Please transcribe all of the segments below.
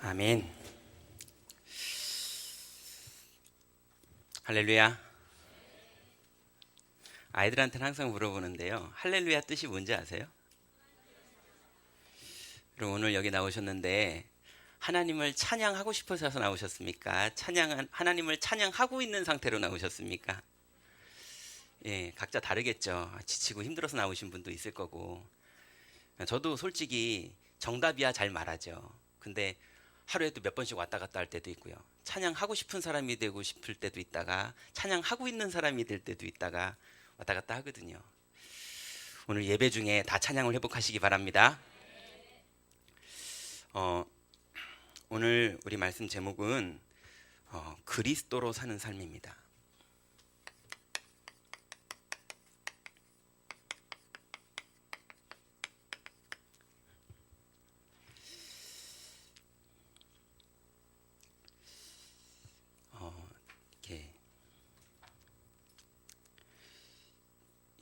아멘. 할렐루야. 아이들한테는 항상 물어보는데요. 할렐루야 뜻이 뭔지 아세요? 그럼 오늘 여기 나오셨는데 하나님을 찬양하고 싶어서 나오셨습니까? 하나님을 찬양하고 있는 상태로 나오셨습니까? 예, 각자 다르겠죠. 지치고 힘들어서 나오신 분도 있을 거고. 저도 솔직히 정답이야 잘 말하죠. 근데 하루에도 몇 번씩 왔다 갔다 할 때도 있고요. 찬양하고 싶은 사람이 되고 싶을 때도 있다가 찬양하고 있는 사람이 될 때도 있다가 왔다 갔다 하거든요. 오늘 예배 중에 다 찬양을 회복하시기 바랍니다. 오늘 우리 말씀 제목은 그리스도로 사는 삶입니다.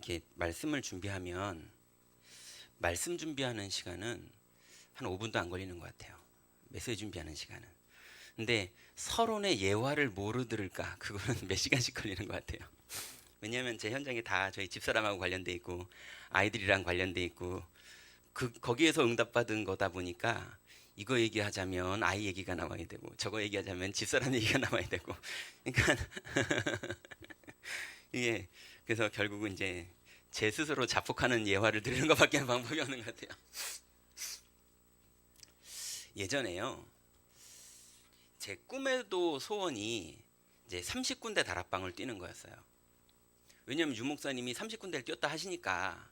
이렇게 말씀을 준비하면 말씀 준비하는 시간은 한 5분도 안 걸리는 것 같아요. 메시지 준비하는 시간은. 근데 서론의 예화를 뭐로 들을까? 그거는 몇 시간씩 걸리는 것 같아요. 왜냐하면 제 현장에 다 저희 집사람하고 관련돼 있고 아이들이랑 관련돼 있고 거기에서 응답받은 거다 보니까 이거 얘기하자면 아이 얘기가 나와야 되고 저거 얘기하자면 집사람 얘기가 나와야 되고 그러니까 이게 그래서 결국은 이제 제 스스로 자폭하는 예화를 드리는 것밖에 방법이 없는 것 같아요. 예전에요. 제 꿈에도 소원이 이제 30군데 다락방을 뛰는 거였어요. 왜냐면 유목사님이 30군데를 뛰었다 하시니까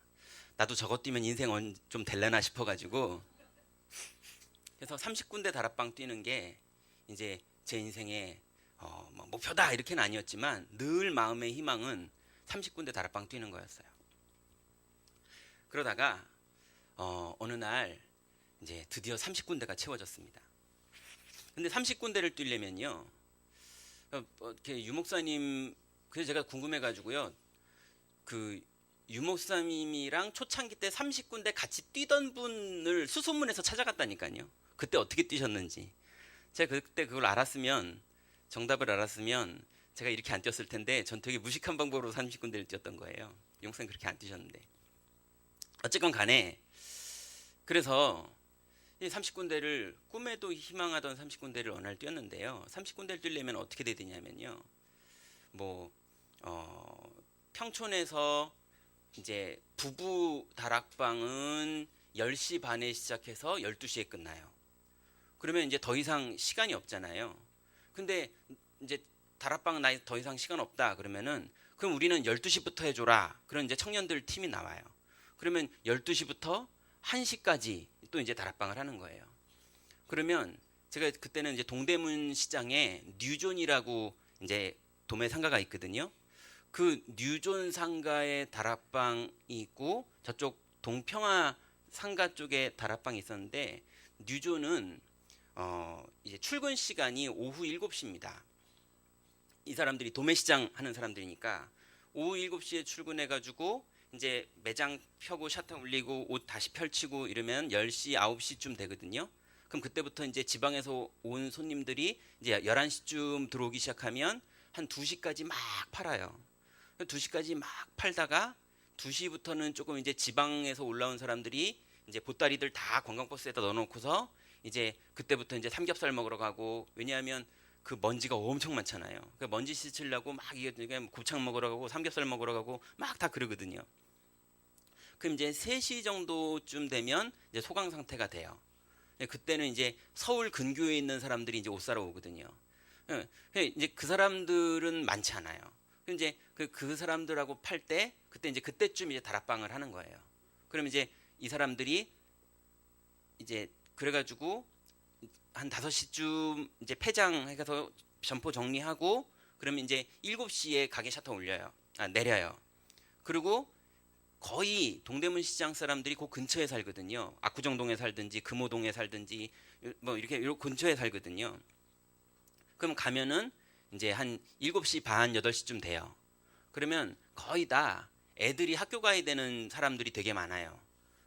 나도 저거 뛰면 인생 좀 될래나 싶어가지고 그래서 30군데 다락방 뛰는 게 이제 제 인생의 뭐 목표다 이렇게는 아니었지만 늘 마음의 희망은 30군데 다락방 뛰는 거였어요. 그러다가 어느 날 이제 드디어 30군데가 채워졌습니다. 근데 30군데를 뛰려면요, 이렇게 유목사님, 그래서 제가 궁금해가지고요, 그 유목사님이랑 초창기 때 30군데 같이 뛰던 분을 수소문해서 찾아갔다니까요. 그때 어떻게 뛰셨는지. 제가 그때 그걸 알았으면, 정답을 알았으면 제가 이렇게 안 뛰었을 텐데 전 되게 무식한 방법으로 30군데를 뛰었던 거예요. 유목사님 그렇게 안 뛰셨는데. 어쨌건 간에 그래서 30군데를 꿈에도 희망하던 30군데를 어느 날 뛰었는데요. 30군데를 뛰려면 어떻게 돼야 되냐면요. 평촌에서 이제 부부 다락방은 10시 반에 시작해서 12시에 끝나요. 그러면 이제 더 이상 시간이 없잖아요. 근데 이제 다락방 나 더 이상 시간 없다 그러면은 그럼 우리는 12시부터 해줘라. 그런 이제 청년들 팀이 나와요. 그러면 12시부터 1시까지 또 이제 다락방을 하는 거예요. 그러면 제가 그때는 이제 동대문 시장에 뉴존이라고 이제 도매 상가가 있거든요. 그 뉴존 상가에 다락방이 있고 저쪽 동평화 상가 쪽에 다락방이 있었는데 뉴존은 이제 출근 시간이 오후 7시입니다. 이 사람들이 도매시장 하는 사람들이니까 오후 7시에 출근해가지고 이제 매장 펴고 셔터 올리고 옷 다시 펼치고 이러면 10시, 9시쯤 되거든요. 그럼 그때부터 이제 지방에서 온 손님들이 이제 11시쯤 들어오기 시작하면 한 2시까지 막 팔아요. 2시까지 막 팔다가 2시부터는 조금 이제 지방에서 올라온 사람들이 이제 보따리들 다 관광버스에다 넣어놓고서 이제 그때부터 이제 삼겹살 먹으러 가고, 왜냐하면 그 먼지가 엄청 많잖아요. 그 먼지 씻으려고 막 이게 곱창 먹으러 가고 삼겹살 먹으러 가고 막 다 그러거든요. 그럼 이제 3시 정도쯤 되면 이제 소강 상태가 돼요. 그때는 이제 서울 근교에 있는 사람들이 이제 옷 사러 오거든요. 이제 그 사람들은 많지 않아요. 이제 그 사람들하고 팔 때 그때 이제 그때쯤 이제 다락방을 하는 거예요. 그럼 이제 이 사람들이 이제 그래가지고 한 5시쯤 이제 폐장해서 점포 정리하고 그러면 이제 7시에 가게 셔터 내려요. 그리고 거의 동대문 시장 사람들이 그 근처에 살거든요. 압구정동에 살든지 금호동에 살든지 뭐 이렇게 근처에 살거든요. 그럼 가면은 이제 한 7시 반, 8시쯤 돼요. 그러면 거의 다 애들이 학교 가야 되는 사람들이 되게 많아요.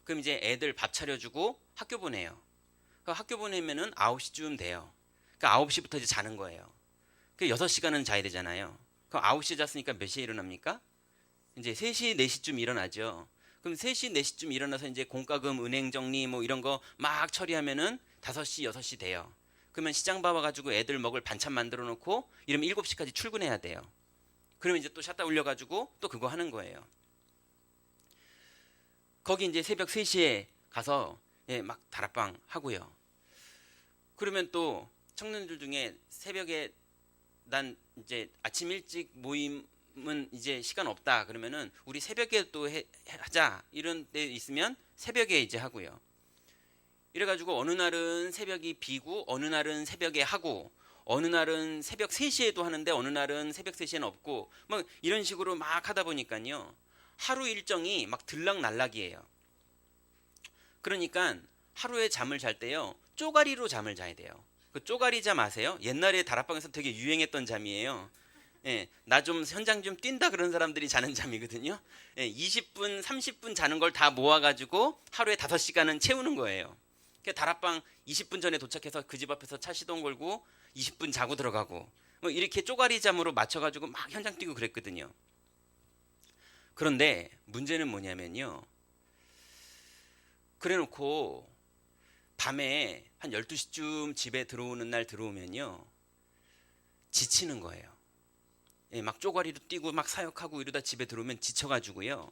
그럼 이제 애들 밥 차려주고 학교 보내요. 학교 보내면은 9시쯤 돼요. 그러니까 9시부터 이제 자는 거예요. 그 6시간은 자야 되잖아요. 그럼 9시에 잤으니까 몇 시에 일어납니까? 이제 3시, 4시쯤 일어나죠. 그럼 3시, 4시쯤 일어나서 이제 공과금, 은행 정리 뭐 이런 거 막 처리하면은 5시, 6시 돼요. 그러면 시장 봐가지고 애들 먹을 반찬 만들어 놓고 이러면 7시까지 출근해야 돼요. 그러면 이제 또 샷다 올려가지고 또 그거 하는 거예요. 거기 이제 새벽 3시에 가서 예, 막 다락방 하고요. 그러면 또 청년들 중에 새벽에 난 이제 아침 일찍 모임은 이제 시간 없다 그러면은 우리 새벽에 또 하자 이런 데 있으면 새벽에 이제 하고요. 이래가지고 어느 날은 새벽이 비고 어느 날은 새벽에 하고 어느 날은 새벽 3시에도 하는데 어느 날은 새벽 3시에는 없고 뭐 이런 식으로 막 하다 보니까요. 하루 일정이 막 들락날락이에요. 그러니까 하루에 잠을 잘 때요. 쪼가리로 잠을 자야 돼요. 그 쪼가리 잠 아세요? 옛날에 다락방에서 되게 유행했던 잠이에요. 예, 나 좀 현장 좀 뛴다 그런 사람들이 자는 잠이거든요. 예, 20분, 30분 자는 걸 다 모아가지고 하루에 5시간은 채우는 거예요. 다락방 20분 전에 도착해서 그 집 앞에서 차 시동 걸고 20분 자고 들어가고 뭐 이렇게 쪼가리 잠으로 맞춰가지고 막 현장 뛰고 그랬거든요. 그런데 문제는 뭐냐면요. 그래놓고 밤에 한 12시쯤 집에 들어오는 날 들어오면요. 지치는 거예요. 예, 막 쪼가리로 뛰고 막 사역하고 이러다 집에 들어오면 지쳐가지고요.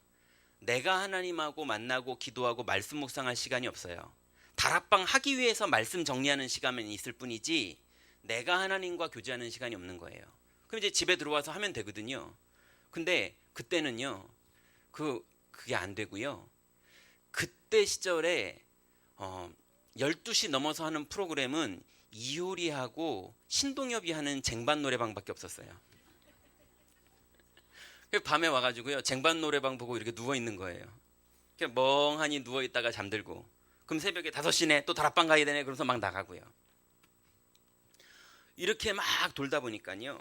내가 하나님하고 만나고 기도하고 말씀 묵상할 시간이 없어요. 다락방 하기 위해서 말씀 정리하는 시간이 있을 뿐이지 내가 하나님과 교제하는 시간이 없는 거예요. 그럼 이제 집에 들어와서 하면 되거든요. 근데 그때는요. 그게 안 되고요. 그때 시절에 12시 넘어서 하는 프로그램은 이효리하고 신동엽이 하는 쟁반 노래방밖에 없었어요. 밤에 와가지고요. 쟁반 노래방 보고 이렇게 누워있는 거예요. 그냥 멍하니 누워있다가 잠들고 그럼 새벽에 5시네 또 다락방 가야 되네 그러면서 막 나가고요. 이렇게 막 돌다 보니까요.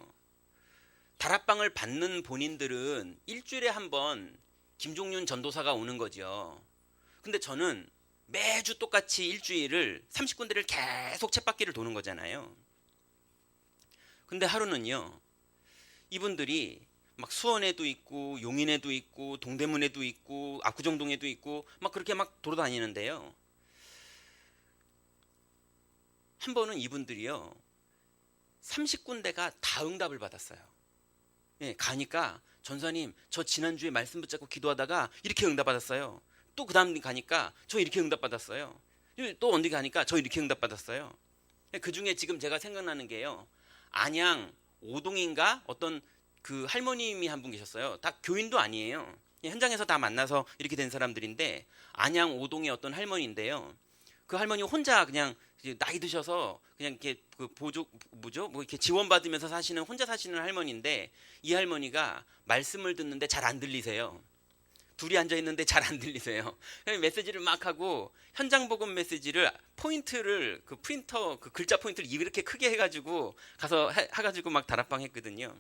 다락방을 받는 본인들은 일주일에 한 번 김종윤 전도사가 오는 거죠. 근데 저는 매주 똑같이 일주일을 30군데를 계속 쳇바퀴를 도는 거잖아요. 근데 하루는요. 이분들이 막 수원에도 있고 용인에도 있고 동대문에도 있고 압구정동에도 있고 막 그렇게 막 돌아다니는데요. 한 번은 이분들이요. 30군데가 다 응답을 받았어요. 예, 가니까 전사님 저 지난주에 말씀 붙잡고 기도하다가 이렇게 응답받았어요. 또 그 다음 가니까 저 이렇게 응답받았어요. 또 어디 가니까 저 이렇게 응답받았어요. 그 중에 지금 제가 생각나는 게요. 안양 오동인가 어떤 그 할머님이 한 분 계셨어요. 다 교인도 아니에요. 현장에서 다 만나서 이렇게 된 사람들인데 안양 오동의 어떤 할머니인데요. 그 할머니 혼자 그냥 나이 드셔서 그냥 이렇게 그 보조 뭐죠? 뭐 이렇게 지원받으면서 사시는 혼자 사시는 할머니인데 이 할머니가 말씀을 듣는데 잘 안 들리세요. 둘이 앉아 있는데 잘 안 들리세요. 메시지를 막 하고 현장 복음 메시지를 포인트를 그 프린터 그 글자 포인트를 이렇게 크게 해가지고 가서 해가지고 막 다락방 했거든요.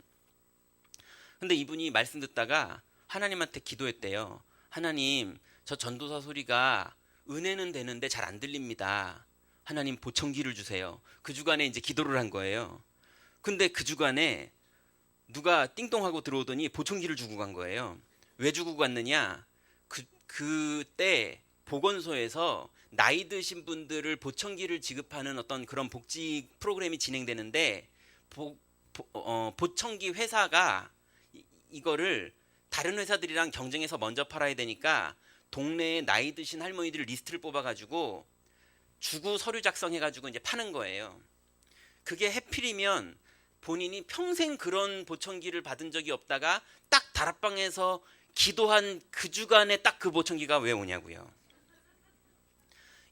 근데 이분이 말씀 듣다가 하나님한테 기도했대요. 하나님, 저 전도사 소리가 은혜는 되는데 잘 안 들립니다. 하나님 보청기를 주세요. 그 주간에 이제 기도를 한 거예요. 근데 그 주간에 누가 띵동하고 들어오더니 보청기를 주고 간 거예요. 왜 주고 갔느냐? 그때 보건소에서 나이 드신 분들을 보청기를 지급하는 어떤 그런 복지 프로그램이 진행되는데 보청기 회사가 이거를 다른 회사들이랑 경쟁해서 먼저 팔아야 되니까 동네에 나이 드신 할머니들 리스트를 뽑아가지고 주구 서류 작성해가지고 이제 파는 거예요. 그게 해필이면 본인이 평생 그런 보청기를 받은 적이 없다가 딱 다락방에서 기도한 그 주간에 딱 그 보청기가 왜 오냐고요.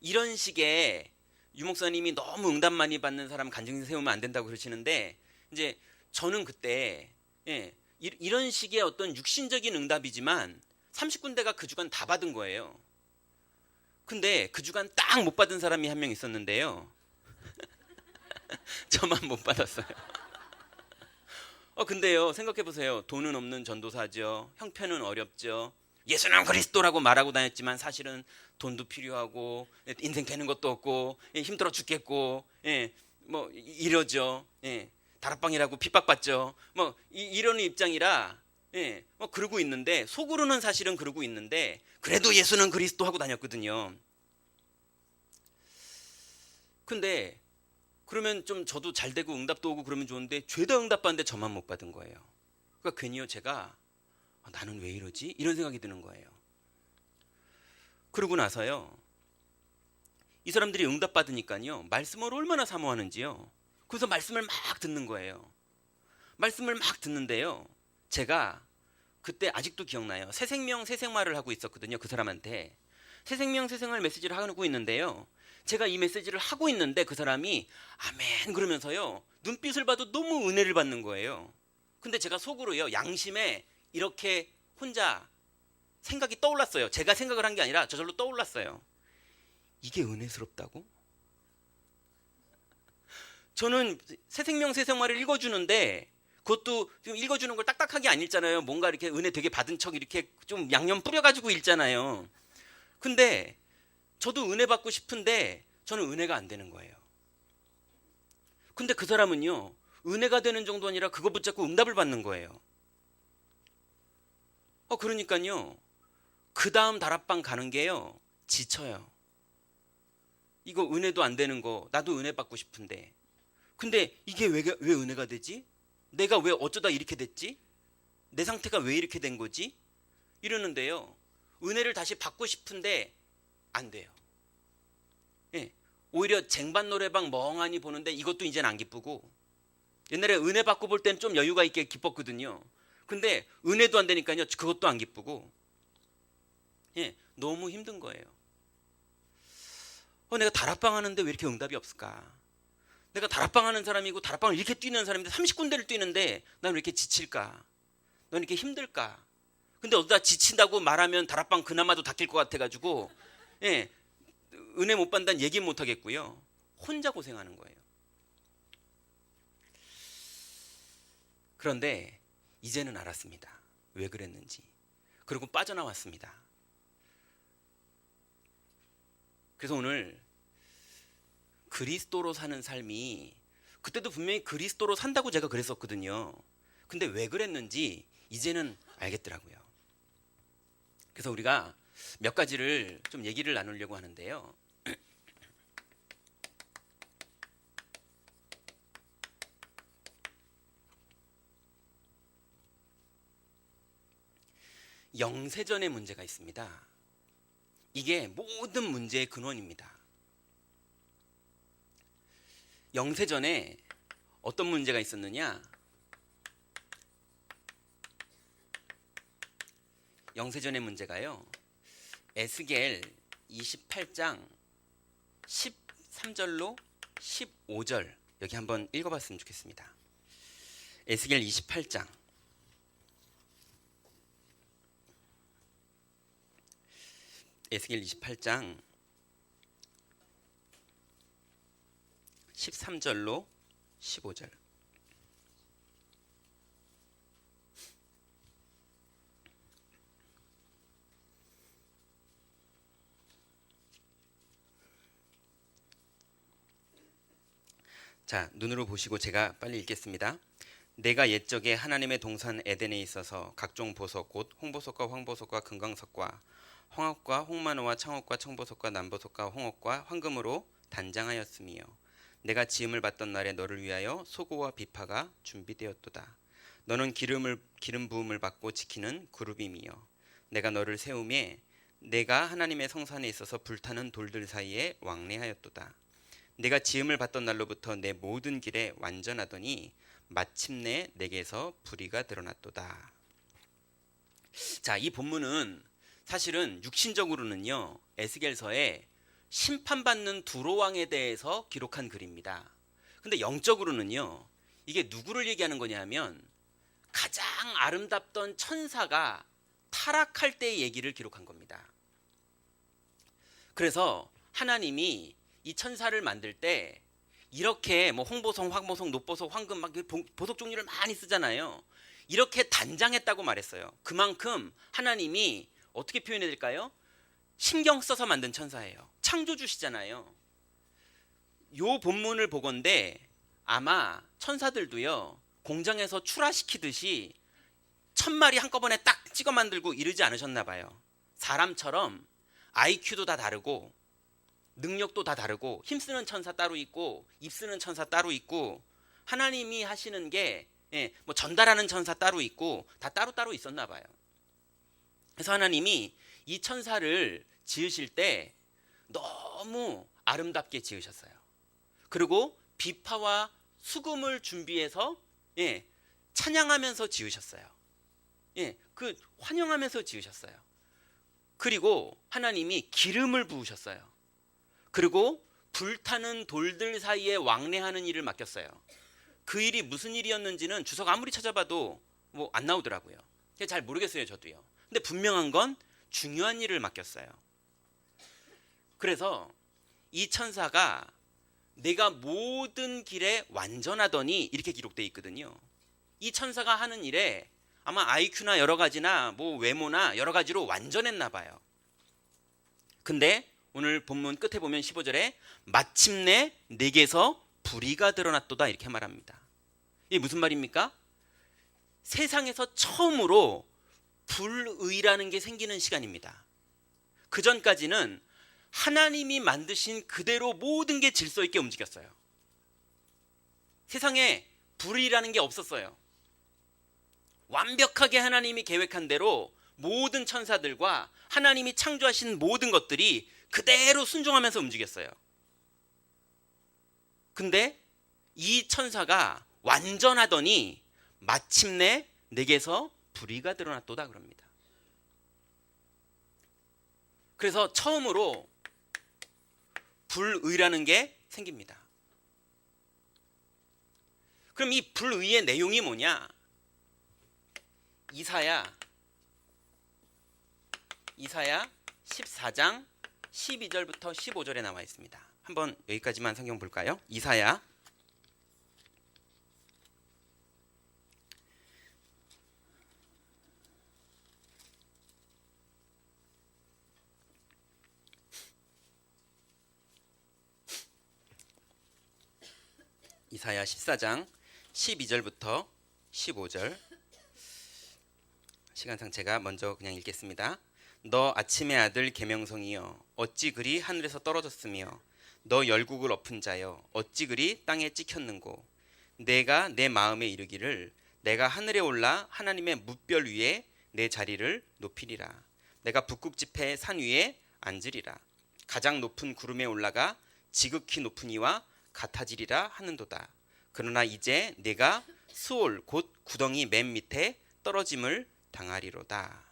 이런 식의 유목사님이 너무 응답 많이 받는 사람 간증 세우면 안 된다고 그러시는데 이제 저는 그때 이런 식의 어떤 육신적인 응답이지만 30군데가 그 주간 다 받은 거예요. 근데 그 주간 딱 못 받은 사람이 한 명 있었는데요. 저만 못 받았어요. 근데요 생각해 보세요. 돈은 없는 전도사죠. 형편은 어렵죠. 예수는 그리스도라고 말하고 다녔지만 사실은 돈도 필요하고 인생 되는 것도 없고 힘들어 죽겠고 뭐 이러죠. 다락방이라고 핍박받죠. 뭐 이런 입장이라 뭐 그러고 있는데 속으로는 사실은 그러고 있는데 그래도 예수는 그리스도 하고 다녔거든요. 근데 그러면 좀 저도 잘 되고 응답도 오고 그러면 좋은데 죄다 응답받는데 저만 못 받은 거예요. 그러니까 괜히요 제가 나는 왜 이러지? 이런 생각이 드는 거예요. 그러고 나서요 이 사람들이 응답받으니까요 말씀을 얼마나 사모하는지요. 그래서 말씀을 막 듣는 거예요. 말씀을 막 듣는데요 제가 그때 아직도 기억나요. 새생명 새생말을 하고 있었거든요. 그 사람한테 새생명 새생말 메시지를 하고 있는데요 제가 이 메시지를 하고 있는데 그 사람이 아멘 그러면서요 눈빛을 봐도 너무 은혜를 받는 거예요. 근데 제가 속으로요 양심에 이렇게 혼자 생각이 떠올랐어요. 제가 생각을 한 게 아니라 저절로 떠올랐어요. 이게 은혜스럽다고? 저는 새생명 새생말을 읽어주는데 그것도 지금 읽어주는 걸 딱딱하게 안 읽잖아요. 뭔가 이렇게 은혜 되게 받은 척 이렇게 좀 양념 뿌려가지고 읽잖아요. 근데 저도 은혜 받고 싶은데 저는 은혜가 안 되는 거예요. 근데 그 사람은요 은혜가 되는 정도 아니라 그거 붙잡고 응답을 받는 거예요. 그러니까요 그 다음 다락방 가는 게요 지쳐요. 이거 은혜도 안 되는 거 나도 은혜 받고 싶은데 근데 이게 왜 은혜가 되지? 내가 왜 어쩌다 이렇게 됐지? 내 상태가 왜 이렇게 된 거지? 이러는데요 은혜를 다시 받고 싶은데 안 돼요. 오히려 쟁반 노래방 멍하니 보는데 이것도 이제는 안 기쁘고 옛날에 은혜 받고 볼 땐 좀 여유가 있게 기뻤거든요. 근데 은혜도 안 되니까요 그것도 안 기쁘고 너무 힘든 거예요. 내가 다락방 하는데 왜 이렇게 응답이 없을까? 내가 다락방 하는 사람이고 다락방을 이렇게 뛰는 사람인데 30군데를 뛰는데 난 왜 이렇게 지칠까? 난 이렇게 힘들까? 근데 어디다 지친다고 말하면 다락방 그나마도 닦일 것 같아가지고 은혜 못 받는다는 얘기는 못 하겠고요. 혼자 고생하는 거예요. 그런데 이제는 알았습니다. 왜 그랬는지. 그리고 빠져나왔습니다. 그래서 오늘 그리스도로 사는 삶이 그때도 분명히 그리스도로 산다고 제가 그랬었거든요. 근데 왜 그랬는지 이제는 알겠더라고요. 그래서 우리가 몇 가지를 좀 얘기를 나누려고 하는데요. 영세전의 문제가 있습니다. 이게 모든 문제의 근원입니다. 영세전에 어떤 문제가 있었느냐? 영세전의 문제가요. 에스겔 28장 13절로 15절 여기 한번 읽어봤으면 좋겠습니다. 에스겔 28장 에스겔 28장 13절로 15절. 자, 눈으로 보시고 제가 빨리 읽겠습니다. 내가 옛적에 하나님의 동산 에덴에 있어서 각종 보석 곧 홍보석과 황보석과 금광석과 황옥과 홍마노와 창옥과 청보석과 남보석과 홍옥과 황금으로 단장하였으며 내가 지음을 받던 날에 너를 위하여 소고와 비파가 준비되었도다. 너는 기름 부음을 받고 지키는 그룹임이여 내가 너를 세우매 내가 하나님의 성산에 있어서 불타는 돌들 사이에 왕래하였도다. 내가 지음을 받던 날로부터 내 모든 길에 완전하더니 마침내 내게서 불의가 드러났도다. 자, 이 본문은 사실은 육신적으로는요 에스겔서에 심판받는 두로 왕에 대해서 기록한 글입니다. 근데 영적으로는요 이게 누구를 얘기하는 거냐면 가장 아름답던 천사가 타락할 때의 얘기를 기록한 겁니다. 그래서 하나님이 이 천사를 만들 때 이렇게 뭐 홍보석, 황보석, 녹보석, 황금 막 보석 종류를 많이 쓰잖아요. 이렇게 단장했다고 말했어요. 그만큼 하나님이 어떻게 표현해야 될까요? 신경 써서 만든 천사예요. 창조주시잖아요. 요 본문을 보건대 아마 천사들도요, 공장에서 출하시키듯이 1000마리 한꺼번에 딱 찍어 만들고 이러지 않으셨나 봐요. 사람처럼 IQ도 다 다르고 능력도 다 다르고 힘쓰는 천사 따로 있고 입쓰는 천사 따로 있고 하나님이 하시는 게 뭐 전달하는 천사 따로 있고 다 따로따로 있었나 봐요. 그래서 하나님이 이 천사를 지으실 때 너무 아름답게 지으셨어요. 그리고 비파와 수금을 준비해서 찬양하면서 지으셨어요. 그 환영하면서 지으셨어요. 그리고 하나님이 기름을 부으셨어요. 그리고 불타는 돌들 사이에 왕래하는 일을 맡겼어요. 그 일이 무슨 일이었는지는 주석 아무리 찾아봐도 뭐 안 나오더라고요. 잘 모르겠어요, 저도요. 근데 분명한 건 중요한 일을 맡겼어요. 그래서 이 천사가 내가 모든 길에 완전하더니 이렇게 기록되어 있거든요. 이 천사가 하는 일에 아마 IQ나 여러 가지나 뭐 외모나 여러 가지로 완전했나 봐요. 근데 오늘 본문 끝에 보면 15절에 마침내 내게서 불의가 드러났도다 이렇게 말합니다. 이게 무슨 말입니까? 세상에서 처음으로 불의라는 게 생기는 시간입니다. 그 전까지는 하나님이 만드신 그대로 모든 게 질서 있게 움직였어요. 세상에 불의라는 게 없었어요. 완벽하게 하나님이 계획한 대로 모든 천사들과 하나님이 창조하신 모든 것들이 그대로 순종하면서 움직였어요. 근데 이 천사가 완전하더니 마침내 내게서 불의가 드러났도다 그럽니다. 그래서 처음으로 불의라는 게 생깁니다. 그럼 이 불의의 내용이 뭐냐? 이사야 14장 12절부터 15절에 나와 있습니다. 한번 여기까지만 성경 볼까요? 이사야 14장 12절부터 15절. 시간상 제가 먼저 그냥 읽겠습니다. 너 아침의 아들 계명성이여 어찌 그리 하늘에서 떨어졌으며 너 열국을 엎은 자여 어찌 그리 땅에 찍혔는고 내가 내 마음에 이르기를 내가 하늘에 올라 하나님의 뭇별 위에 내 자리를 높이리라. 내가 북극 지폐 산 위에 앉으리라. 가장 높은 구름에 올라가 지극히 높은 이와 같아지리라 하는도다. 그러나 이제 내가 수올 곧 구덩이 맨 밑에 떨어짐을 당하리로다.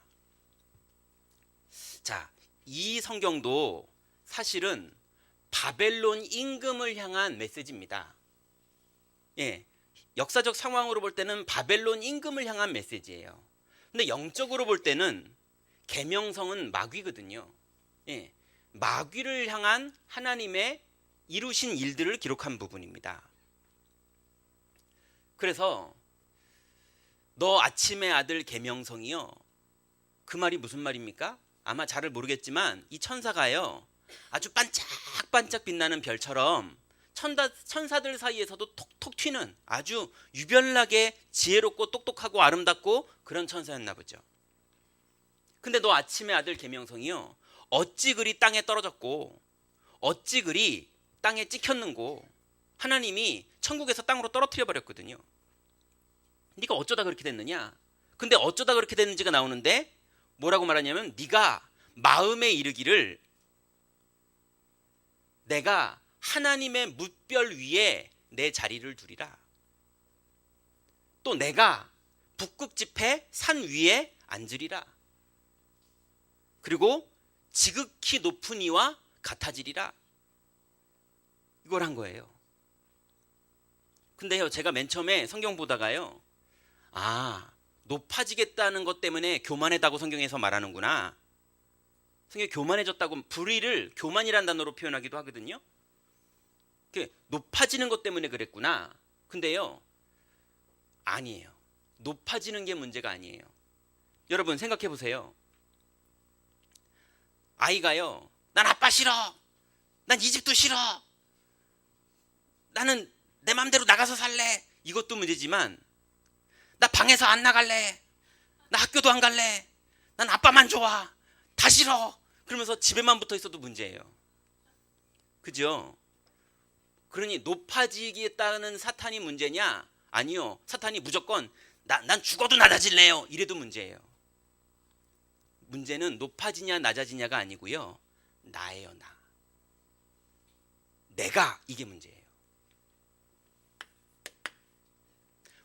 자, 이 성경도 사실은 바벨론 임금을 향한 메시지입니다. 역사적 상황으로 볼 때는 바벨론 임금을 향한 메시지예요. 근데 영적으로 볼 때는 계명성은 마귀거든요. 마귀를 향한 하나님의 이루신 일들을 기록한 부분입니다. 그래서 너 아침의 아들 계명성이요. 그 말이 무슨 말입니까? 아마 잘을 모르겠지만 이 천사가요. 아주 반짝반짝 빛나는 별처럼 천사들 사이에서도 톡톡 튀는 아주 유별나게 지혜롭고 똑똑하고 아름답고 그런 천사였나 보죠. 근데 너 아침의 아들 계명성이요. 어찌 그리 땅에 떨어졌고 어찌 그리 땅에 찍혔는고 하나님이 천국에서 땅으로 떨어뜨려 버렸거든요. 네가 어쩌다 그렇게 됐느냐? 근데 어쩌다 그렇게 됐는지가 나오는데 뭐라고 말하냐면 네가 마음에 이르기를 내가 하나님의 뭇별 위에 내 자리를 두리라. 또 내가 북극 지폐 산 위에 앉으리라. 그리고 지극히 높은 이와 같아지리라. 이걸 한 거예요. 근데요, 제가 맨 처음에 성경 보다가요, 높아지겠다는 것 때문에 교만하다고 성경에서 말하는구나. 성경에 교만해졌다고, 불의를 교만이란 단어로 표현하기도 하거든요. 높아지는 것 때문에 그랬구나. 근데요, 아니에요. 높아지는 게 문제가 아니에요. 여러분 생각해 보세요. 아이가요, 난 아빠 싫어, 난 이 집도 싫어, 나는 내 맘대로 나가서 살래, 이것도 문제지만 나 방에서 안 나갈래, 나 학교도 안 갈래, 난 아빠만 좋아, 다 싫어, 그러면서 집에만 붙어 있어도 문제예요. 그죠? 그러니 높아지겠다는 사탄이 문제냐? 아니요. 사탄이 무조건 난 죽어도 낮아질래요, 이래도 문제예요. 문제는 높아지냐 낮아지냐가 아니고요, 나예요. 내가, 이게 문제예요.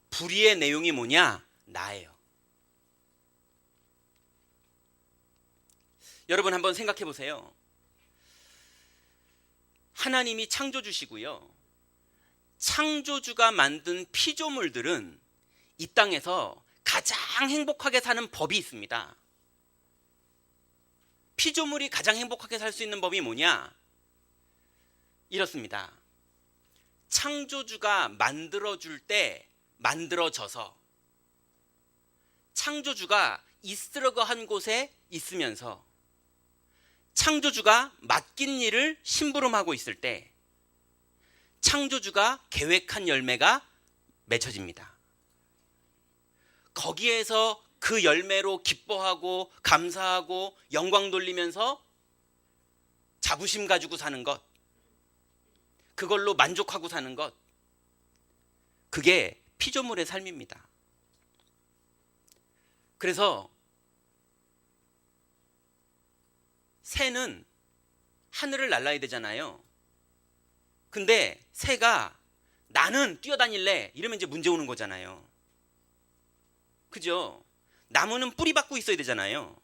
불의의 내용이 뭐냐? 나예요. 여러분 한번 생각해 보세요. 하나님이 창조주시고요, 창조주가 만든 피조물들은 이 땅에서 가장 행복하게 사는 법이 있습니다. 피조물이 가장 행복하게 살 수 있는 법이 뭐냐? 이렇습니다. 창조주가 만들어줄 때 만들어져서, 창조주가 있으려고 한 곳에 있으면서, 창조주가 맡긴 일을 심부름하고 있을 때 창조주가 계획한 열매가 맺혀집니다. 거기에서 그 열매로 기뻐하고 감사하고 영광 돌리면서 자부심 가지고 사는 것, 그걸로 만족하고 사는 것, 그게 피조물의 삶입니다. 그래서 새는 하늘을 날아야 되잖아요. 근데 새가 나는 뛰어다닐래, 이러면 이제 문제 오는 거잖아요. 그죠? 나무는 뿌리 받고 있어야 되잖아요.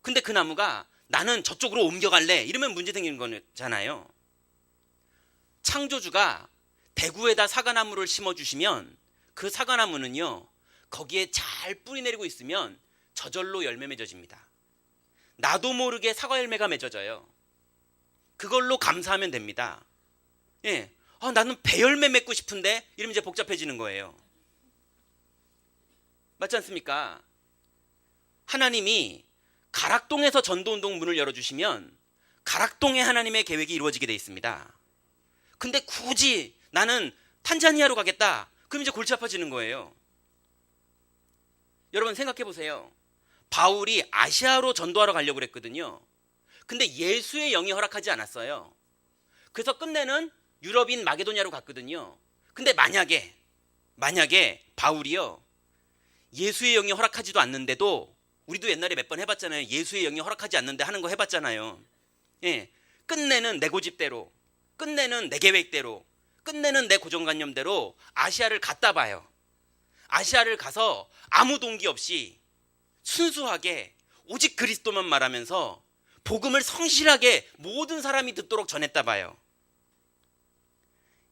근데 그 나무가 나는 저쪽으로 옮겨갈래, 이러면 문제 생기는 거잖아요. 창조주가 대구에다 사과나무를 심어주시면 그 사과나무는요, 거기에 잘 뿌리 내리고 있으면 저절로 열매 맺어집니다. 나도 모르게 사과 열매가 맺어져요. 그걸로 감사하면 됩니다. 예, 나는 배 열매 맺고 싶은데, 이러면 이제 복잡해지는 거예요. 맞지 않습니까? 하나님이 가락동에서 전도운동 문을 열어주시면 가락동에 하나님의 계획이 이루어지게 돼 있습니다. 근데 굳이 나는 탄자니아로 가겠다, 그럼 이제 골치 아파지는 거예요. 여러분 생각해 보세요. 바울이 아시아로 전도하러 가려고 그랬거든요. 근데 예수의 영이 허락하지 않았어요. 그래서 끝내는 유럽인 마게도냐로 갔거든요. 근데 만약에 바울이요, 예수의 영이 허락하지도 않는데도, 우리도 옛날에 몇 번 해봤잖아요. 예수의 영이 허락하지 않는데 하는 거 해봤잖아요. 예, 끝내는 내 고집대로, 끝내는 내 계획대로, 끝내는 내 고정관념대로 아시아를 갔다 봐요. 아시아를 가서 아무 동기 없이 순수하게 오직 그리스도만 말하면서 복음을 성실하게 모든 사람이 듣도록 전했다 봐요.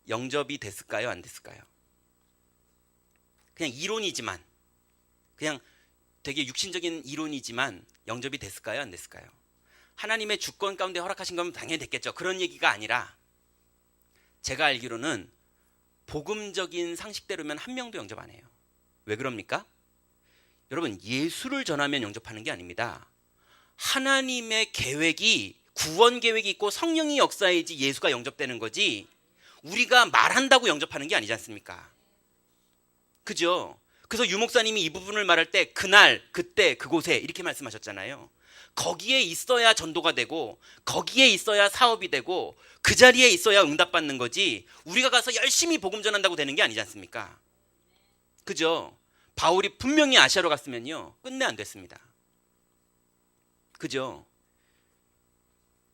영접이 됐을까요? 안 됐을까요? 그냥 이론이지만, 그냥 되게 육신적인 이론이지만 영접이 됐을까요? 안 됐을까요? 하나님의 주권 가운데 허락하신 거면 당연히 됐겠죠. 그런 얘기가 아니라, 제가 알기로는 복음적인 상식대로면 한 명도 영접 안 해요. 왜 그럽니까? 여러분, 예수를 전하면 영접하는 게 아닙니다. 하나님의 계획이, 구원 계획이 있고 성령이 역사해야지 예수가 영접되는 거지, 우리가 말한다고 영접하는 게 아니지 않습니까? 그죠? 그래서 유 목사님이 이 부분을 말할 때 그날, 그때, 그곳에 이렇게 말씀하셨잖아요. 거기에 있어야 전도가 되고, 거기에 있어야 사업이 되고, 그 자리에 있어야 응답받는 거지, 우리가 가서 열심히 복음 전한다고 되는 게 아니지 않습니까? 그죠? 바울이 분명히 아시아로 갔으면요, 끝내 안 됐습니다. 그죠?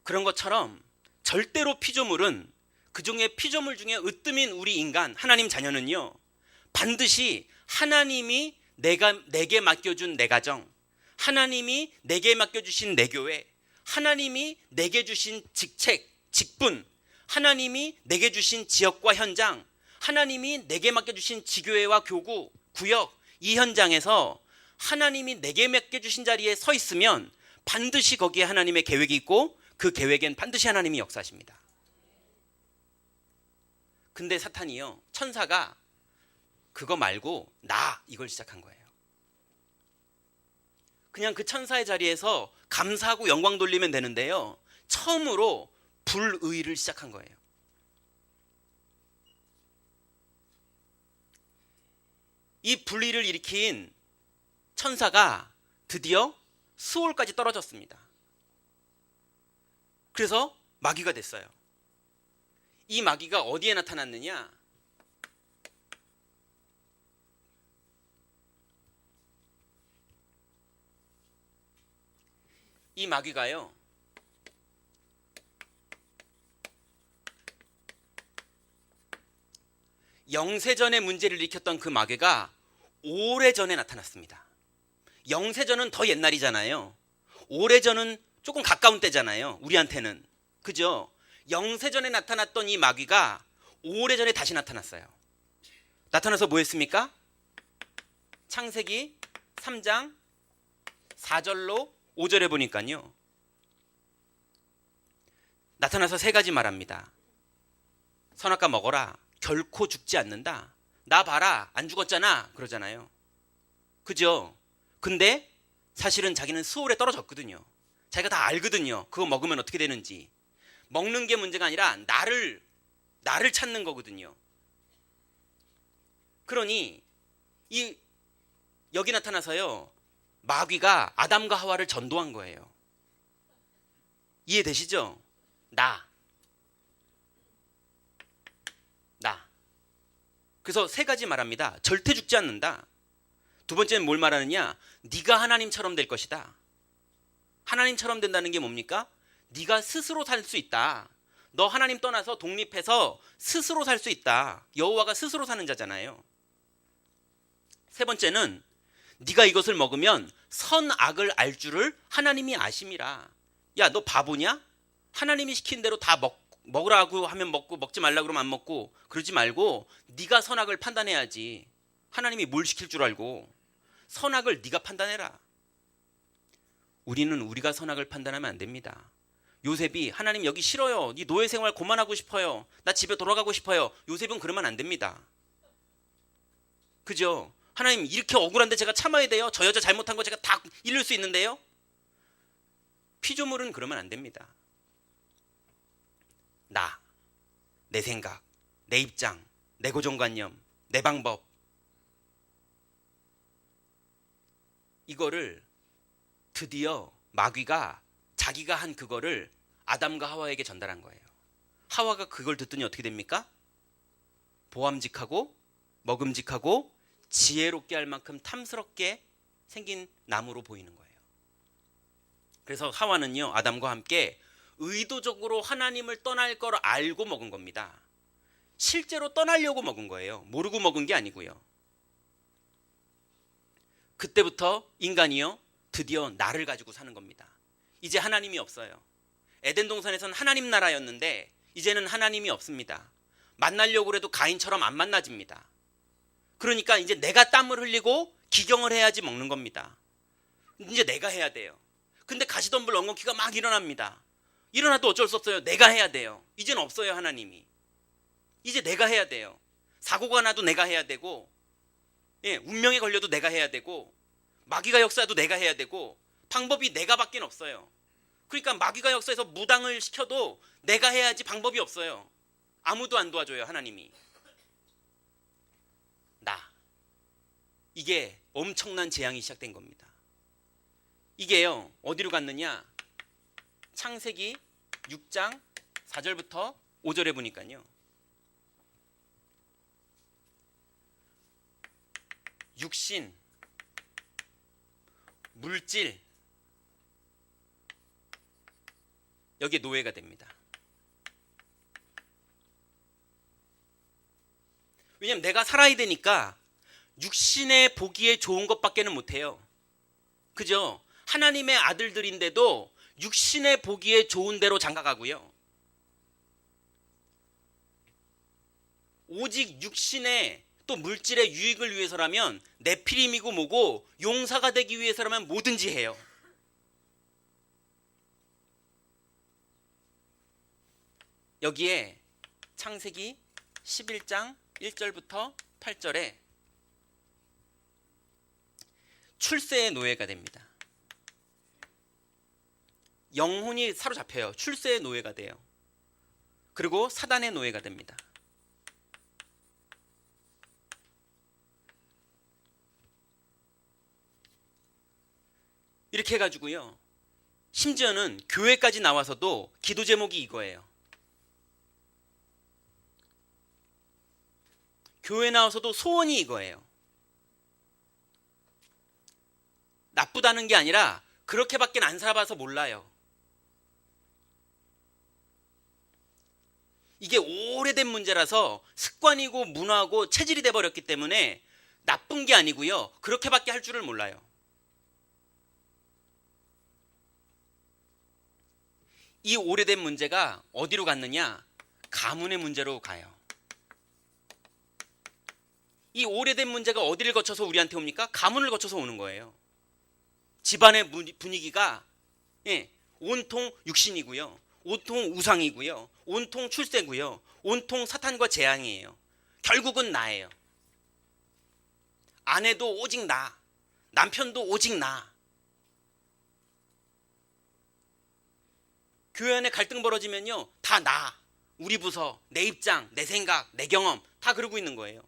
그런 것처럼 절대로 피조물은, 그중에 피조물 중에 으뜸인 우리 인간, 하나님 자녀는요, 반드시 하나님이 내게 맡겨준 내 가정, 하나님이 내게 맡겨주신 내 교회, 하나님이 내게 주신 직책, 직분, 하나님이 내게 주신 지역과 현장, 하나님이 내게 맡겨주신 지교회와 교구, 구역, 이 현장에서 하나님이 내게 맡겨주신 자리에 서 있으면 반드시 거기에 하나님의 계획이 있고, 그 계획엔 반드시 하나님이 역사하십니다. 근데 사탄이요, 천사가 그거 말고 이걸 시작한 거예요. 그냥 그 천사의 자리에서 감사하고 영광 돌리면 되는데요. 처음으로 불의를 시작한 거예요. 이 불의를 일으킨 천사가 드디어 수월까지 떨어졌습니다. 그래서 마귀가 됐어요. 이 마귀가 어디에 나타났느냐? 이 마귀가요, 영세전의 문제를 일으켰던 그 마귀가 오래전에 나타났습니다. 영세전은 더 옛날이잖아요. 오래전은 조금 가까운 때잖아요. 우리한테는. 그죠? 영세전에 나타났던 이 마귀가 오래전에 다시 나타났어요. 나타나서 뭐 했습니까? 창세기 3장 4절로 5절에 보니까요, 나타나서 세 가지 말합니다. 선악과 먹어라. 결코 죽지 않는다. 나 봐라. 안 죽었잖아. 그러잖아요. 그죠? 근데 사실은 자기는 수월에 떨어졌거든요. 자기가 다 알거든요. 그거 먹으면 어떻게 되는지. 먹는 게 문제가 아니라 나를 찾는 거거든요. 그러니 여기 나타나서요, 마귀가 아담과 하와를 전도한 거예요. 이해되시죠? 나. 그래서 세 가지 말합니다. 절대 죽지 않는다. 두 번째는 뭘 말하느냐? 네가 하나님처럼 될 것이다. 하나님처럼 된다는 게 뭡니까? 네가 스스로 살 수 있다. 너 하나님 떠나서 독립해서 스스로 살 수 있다. 여호와가 스스로 사는 자잖아요. 세 번째는 네가 이것을 먹으면 선악을 알 줄을 하나님이 아심이라. 야, 너 바보냐? 하나님이 시킨 대로 다 먹으라고 하면 먹고, 먹지 말라고 그러면 안 먹고, 그러지 말고 네가 선악을 판단해야지. 하나님이 뭘 시킬 줄 알고. 선악을 네가 판단해라. 우리는 우리가 선악을 판단하면 안 됩니다. 요셉이 하나님 여기 싫어요. 네 노예 생활 그만하고 싶어요. 나 집에 돌아가고 싶어요. 요셉은 그러면 안 됩니다. 그죠? 하나님 이렇게 억울한데 제가 참아야 돼요. 저 여자 잘못한 거 제가 다 잃을 수 있는데요. 피조물은 그러면 안 됩니다. 내 생각, 내 입장, 내 고정관념, 내 방법, 이거를 드디어 마귀가 자기가 한 그거를 아담과 하와에게 전달한 거예요. 하와가 그걸 듣더니 어떻게 됩니까? 보암직하고 먹음직하고 지혜롭게 할 만큼 탐스럽게 생긴 나무로 보이는 거예요. 그래서 하와는요, 아담과 함께 의도적으로 하나님을 떠날 걸 알고 먹은 겁니다. 실제로 떠나려고 먹은 거예요. 모르고 먹은 게 아니고요. 그때부터 인간이요, 드디어 나를 가지고 사는 겁니다. 이제 하나님이 없어요. 에덴 동산에서는 하나님 나라였는데 이제는 하나님이 없습니다. 만나려고 해도 가인처럼 안 만나집니다. 그러니까 이제 내가 땀을 흘리고 기경을 해야지 먹는 겁니다. 이제 내가 해야 돼요. 근데 가시덤불 엉겅퀴가 막 일어납니다. 일어나도 어쩔 수 없어요. 내가 해야 돼요. 이제는 없어요, 하나님이. 이제 내가 해야 돼요. 사고가 나도 내가 해야 되고, 운명에 걸려도 내가 해야 되고, 마귀가 역사해도 내가 해야 되고, 방법이 내가밖에 없어요. 그러니까 마귀가 역사해서 무당을 시켜도 내가 해야지 방법이 없어요. 아무도 안 도와줘요, 하나님이. 이게 엄청난 재앙이 시작된 겁니다. 이게요, 어디로 갔느냐? 창세기 6장 4절부터 5절에 보니까요, 육신, 물질, 여기에 노예가 됩니다. 왜냐하면 내가 살아야 되니까 육신에 보기에 좋은 것밖에는 못해요. 그죠? 하나님의 아들들인데도 육신에 보기에 좋은 대로 장가가고요. 오직 육신의 또 물질의 유익을 위해서라면 네피림이고 뭐고 용사가 되기 위해서라면 뭐든지 해요. 여기에 창세기 11장 1절부터 8절에 출세의 노예가 됩니다. 영혼이 사로잡혀요. 출세의 노예가 돼요. 그리고 사단의 노예가 됩니다. 이렇게 해가지고요, 심지어는 교회까지 나와서도 기도 제목이 이거예요. 교회 나와서도 소원이 이거예요. 나쁘다는 게 아니라 그렇게밖에 안 살아봐서 몰라요. 이게 오래된 문제라서 습관이고 문화고 체질이 돼버렸기 때문에 나쁜 게 아니고요, 그렇게밖에 할 줄을 몰라요. 이 오래된 문제가 어디로 갔느냐? 가문의 문제로 가요. 이 오래된 문제가 어디를 거쳐서 우리한테 옵니까? 가문을 거쳐서 오는 거예요. 집안의 분위기가 온통 육신이고요, 온통 우상이고요, 온통 출세고요, 온통 사탄과 재앙이에요. 결국은 나예요. 아내도 오직 나, 남편도 오직 나. 교회 안에 갈등 벌어지면요, 다 나, 우리 부서, 내 입장, 내 생각, 내 경험 다 그러고 있는 거예요.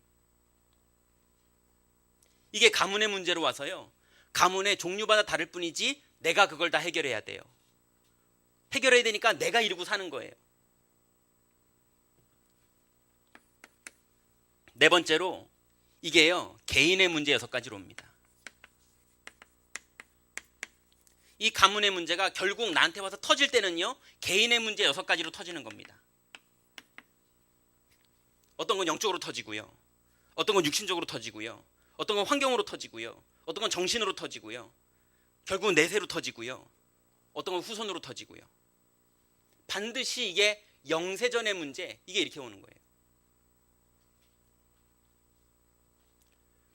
이게 가문의 문제로 와서요, 가문의 종류마다 다를 뿐이지 내가 그걸 다 해결해야 돼요. 해결해야 되니까 내가 이러고 사는 거예요. 네 번째로, 이게요, 개인의 문제 6가지로 옵니다. 이 가문의 문제가 결국 나한테 와서 터질 때는요, 개인의 문제 6가지로 터지는 겁니다. 어떤 건 영적으로 터지고요, 어떤 건 육신적으로 터지고요, 어떤 건 환경으로 터지고요, 어떤 건 정신으로 터지고요, 결국은 내세로 터지고요, 어떤 건 후손으로 터지고요. 반드시 이게 영세전의 문제, 이게 이렇게 오는 거예요.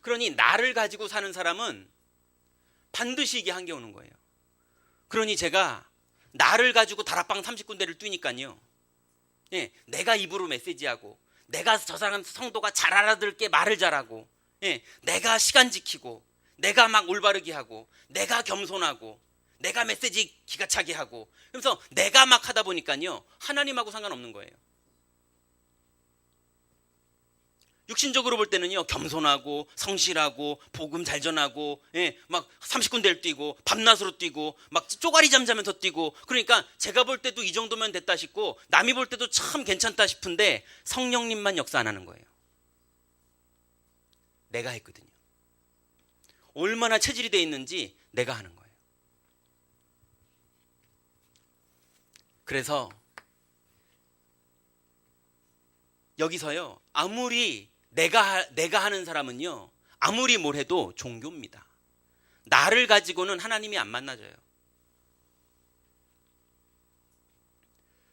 그러니 나를 가지고 사는 사람은 반드시 이게 한계 오는 거예요. 그러니 제가 나를 가지고 다락방 30군데를 뛰니까요, 내가 입으로 메시지하고, 내가 저 사람 성도가 잘 알아들게 말을 잘하고, 내가 시간 지키고, 내가 막 올바르게 하고, 내가 겸손하고, 내가 메시지 기가 차게 하고, 그래서 내가 막 하다 보니까요, 하나님하고 상관없는 거예요. 육신적으로 볼 때는요, 겸손하고 성실하고 복음 잘 전하고, 막 30군데를 뛰고 밤낮으로 뛰고 막 쪼가리 잠자면서 뛰고, 그러니까 제가 볼 때도 이 정도면 됐다 싶고, 남이 볼 때도 참 괜찮다 싶은데 성령님만 역사 안 하는 거예요. 내가 했거든요. 얼마나 체질이 돼 있는지 내가 하는 거예요. 그래서 여기서요, 아무리 내가 하는 사람은요, 아무리 뭘 해도 종교입니다. 나를 가지고는 하나님이 안 만나져요.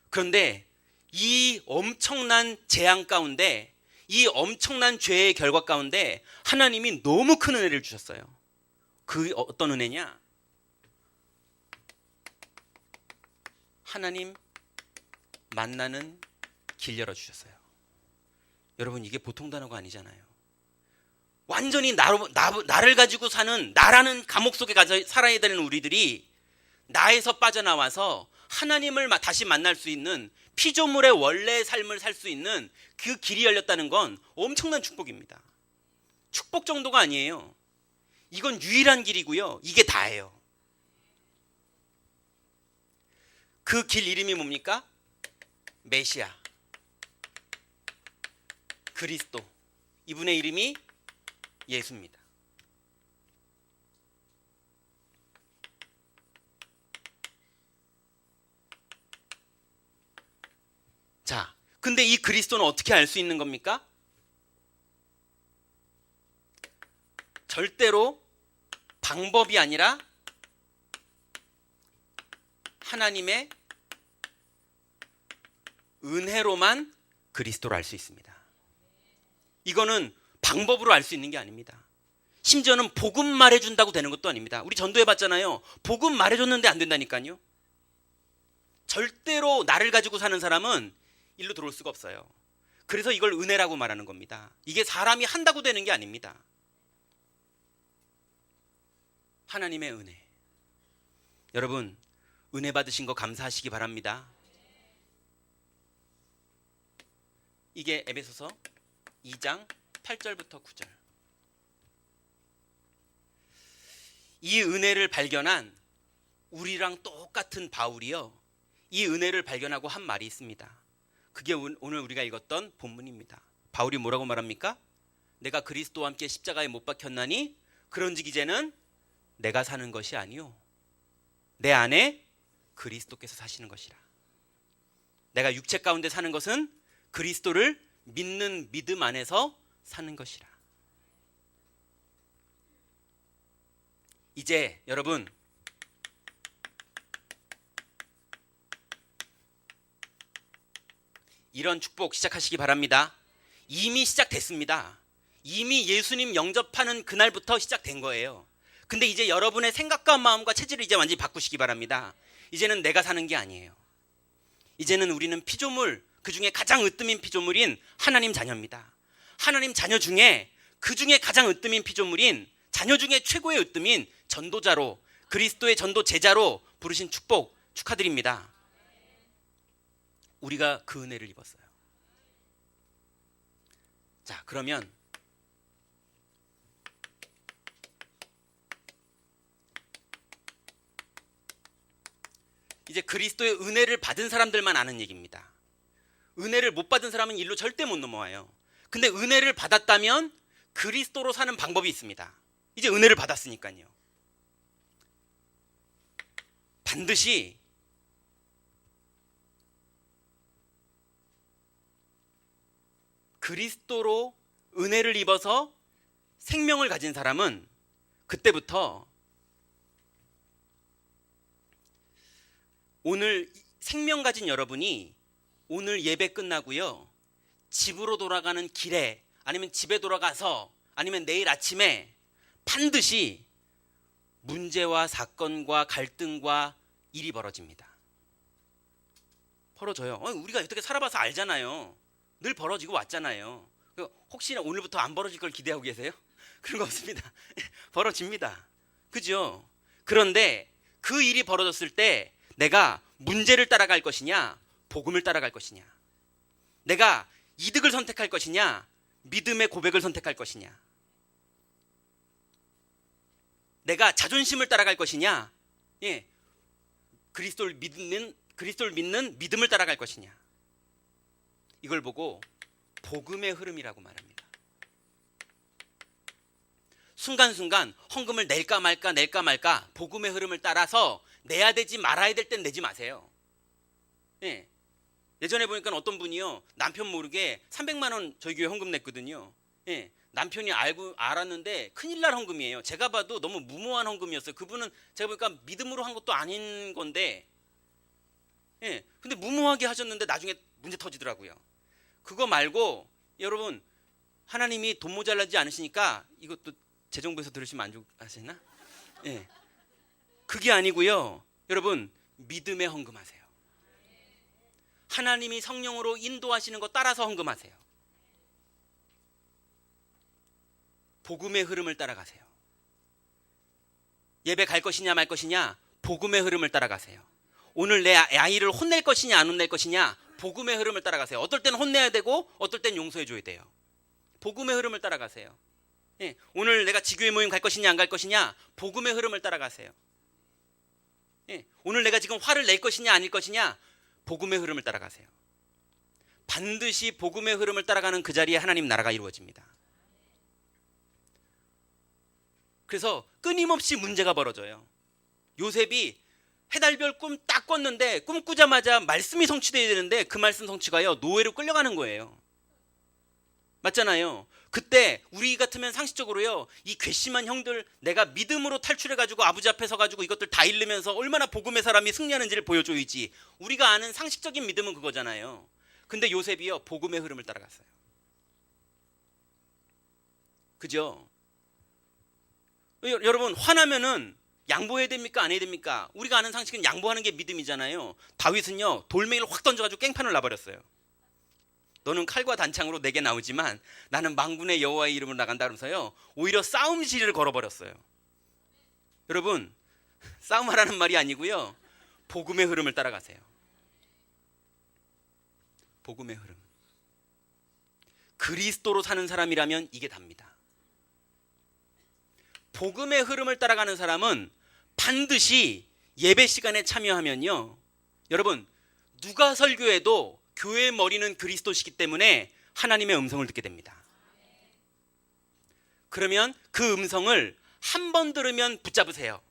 그런데 이 엄청난 재앙 가운데, 이 엄청난 죄의 결과 가운데 하나님이 너무 큰 은혜를 주셨어요. 그 어떤 은혜냐? 하나님 만나는 길 열어주셨어요. 여러분, 이게 보통 단어가 아니잖아요. 완전히 나를 가지고 사는, 나라는 감옥 속에 살아야 되는 우리들이 나에서 빠져나와서 하나님을 다시 만날 수 있는, 피조물의 원래의 삶을 살 수 있는 그 길이 열렸다는 건 엄청난 축복입니다. 축복 정도가 아니에요. 이건 유일한 길이고요, 이게 다예요. 그 길 이름이 뭡니까? 메시아, 그리스도. 이분의 이름이 예수입니다. 자, 근데 이 그리스도는 어떻게 알 수 있는 겁니까? 절대로 방법이 아니라 하나님의 은혜로만 그리스도를 알 수 있습니다. 이거는 방법으로 알 수 있는 게 아닙니다. 심지어는 복음 말해준다고 되는 것도 아닙니다. 우리 전도해봤잖아요. 복음 말해줬는데 안 된다니까요. 절대로 나를 가지고 사는 사람은 일로 들어올 수가 없어요. 그래서 이걸 은혜라고 말하는 겁니다. 이게 사람이 한다고 되는 게 아닙니다. 하나님의 은혜. 여러분, 은혜 받으신 거 감사하시기 바랍니다. 이게 에베소서 2장 8절부터 9절. 이 은혜를 발견한 우리랑 똑같은 바울이요, 이 은혜를 발견하고 한 말이 있습니다. 그게 오늘 우리가 읽었던 본문입니다. 바울이 뭐라고 말합니까? 내가 그리스도와 함께 십자가에 못 박혔나니 그런즉 이제는 내가 사는 것이 아니요 내 안에 그리스도께서 사시는 것이라. 내가 육체 가운데 사는 것은 그리스도를 믿는 믿음 안에서 사는 것이라. 이제 여러분, 이런 축복 시작하시기 바랍니다. 이미 시작됐습니다. 이미 예수님 영접하는 그날부터 시작된 거예요. 근데 이제 여러분의 생각과 마음과 체질을 이제 완전히 바꾸시기 바랍니다. 이제는 내가 사는 게 아니에요. 이제는 우리는 피조물, 그 중에 가장 으뜸인 피조물인 하나님 자녀입니다. 하나님 자녀 중에 그 중에 가장 으뜸인 피조물인, 자녀 중에 최고의 으뜸인 전도자로, 그리스도의 전도 제자로 부르신 축복 축하드립니다. 우리가 그 은혜를 입었어요. 자, 그러면 이제 그리스도의 은혜를 받은 사람들만 아는 얘기입니다. 은혜를 못 받은 사람은 일로 절대 못 넘어와요. 근데 은혜를 받았다면 그리스도로 사는 방법이 있습니다. 이제 은혜를 받았으니까요. 반드시 그리스도로 은혜를 입어서 생명을 가진 사람은 그때부터 오늘 생명 가진 여러분이 오늘 예배 끝나고요, 집으로 돌아가는 길에, 아니면 집에 돌아가서, 아니면 내일 아침에 반드시 문제와 사건과 갈등과 일이 벌어집니다. 벌어져요. 우리가 어떻게 살아봐서 알잖아요. 늘 벌어지고 왔잖아요. 혹시나 오늘부터 안 벌어질 걸 기대하고 계세요? 그런 거 없습니다. 벌어집니다. 그죠? 그런데 그 일이 벌어졌을 때 내가 문제를 따라갈 것이냐, 복음을 따라갈 것이냐, 내가 이득을 선택할 것이냐, 믿음의 고백을 선택할 것이냐, 내가 자존심을 따라갈 것이냐, 그리스도를 믿는 믿음을 따라갈 것이냐, 이걸 보고 복음의 흐름이라고 말합니다. 순간순간 헌금을 낼까 말까 복음의 흐름을 따라서 내야 되지 말아야 될 땐 내지 마세요. 예전에 보니까 어떤 분이요, 남편 모르게 300만 원 저희 교회 헌금 냈거든요. 남편이 알았는데 큰일 날 헌금이에요. 제가 봐도 너무 무모한 헌금이었어요. 그분은 제가 보니까 믿음으로 한 것도 아닌 건데, 근데 무모하게 하셨는데 나중에 문제 터지더라고요. 그거 말고 여러분, 하나님이 돈 모자라지 않으시니까, 이것도 재정부에서 들으시면 안 좋아하시나? 그게 아니고요, 여러분, 믿음에 헌금하세요. 하나님이 성령으로 인도하시는 거 따라서 헌금하세요. 복음의 흐름을 따라가세요. 예배 갈 것이냐 말 것이냐, 복음의 흐름을 따라가세요. 오늘 내 아이를 혼낼 것이냐 안 혼낼 것이냐, 복음의 흐름을 따라가세요. 어떨 때는 혼내야 되고 어떨 때는 용서해 줘야 돼요. 복음의 흐름을 따라가세요. 오늘 내가 지교회 모임 갈 것이냐 안 갈 것이냐, 복음의 흐름을 따라가세요. 오늘 내가 지금 화를 낼 것이냐 아닐 것이냐, 복음의 흐름을 따라가세요. 반드시 복음의 흐름을 따라가는 그 자리에 하나님 나라가 이루어집니다. 그래서 끊임없이 문제가 벌어져요. 요셉이 해달별 꿈 딱 꿨는데, 꿈 꾸자마자 말씀이 성취돼야 되는데 그 말씀 성취가요, 노예로 끌려가는 거예요. 맞잖아요. 그때 우리 같으면 상식적으로요, 이 괘씸한 형들, 내가 믿음으로 탈출해가지고 아버지 앞에 서가지고 이것들 다 잃으면서 얼마나 복음의 사람이 승리하는지를 보여줘야지, 우리가 아는 상식적인 믿음은 그거잖아요. 근데 요셉이요, 복음의 흐름을 따라갔어요. 그죠? 여러분, 화나면은 양보해야 됩니까 안 해야 됩니까? 우리가 아는 상식은 양보하는 게 믿음이잖아요. 다윗은요, 돌멩이를 확 던져가지고 깽판을 놔버렸어요. 너는 칼과 단창으로 내게 나오지만 나는 만군의 여호와의 이름으로 나간다 그러면서요, 오히려 싸움실을 걸어버렸어요. 여러분, 싸움하라는 말이 아니고요, 복음의 흐름을 따라가세요. 복음의 흐름. 그리스도로 사는 사람이라면 이게 답니다. 복음의 흐름을 따라가는 사람은 반드시 예배 시간에 참여하면요, 여러분, 누가 설교해도 교회의 머리는 그리스도시기 때문에 하나님의 음성을 듣게 됩니다. 그러면 그 음성을 한 번 들으면 붙잡으세요.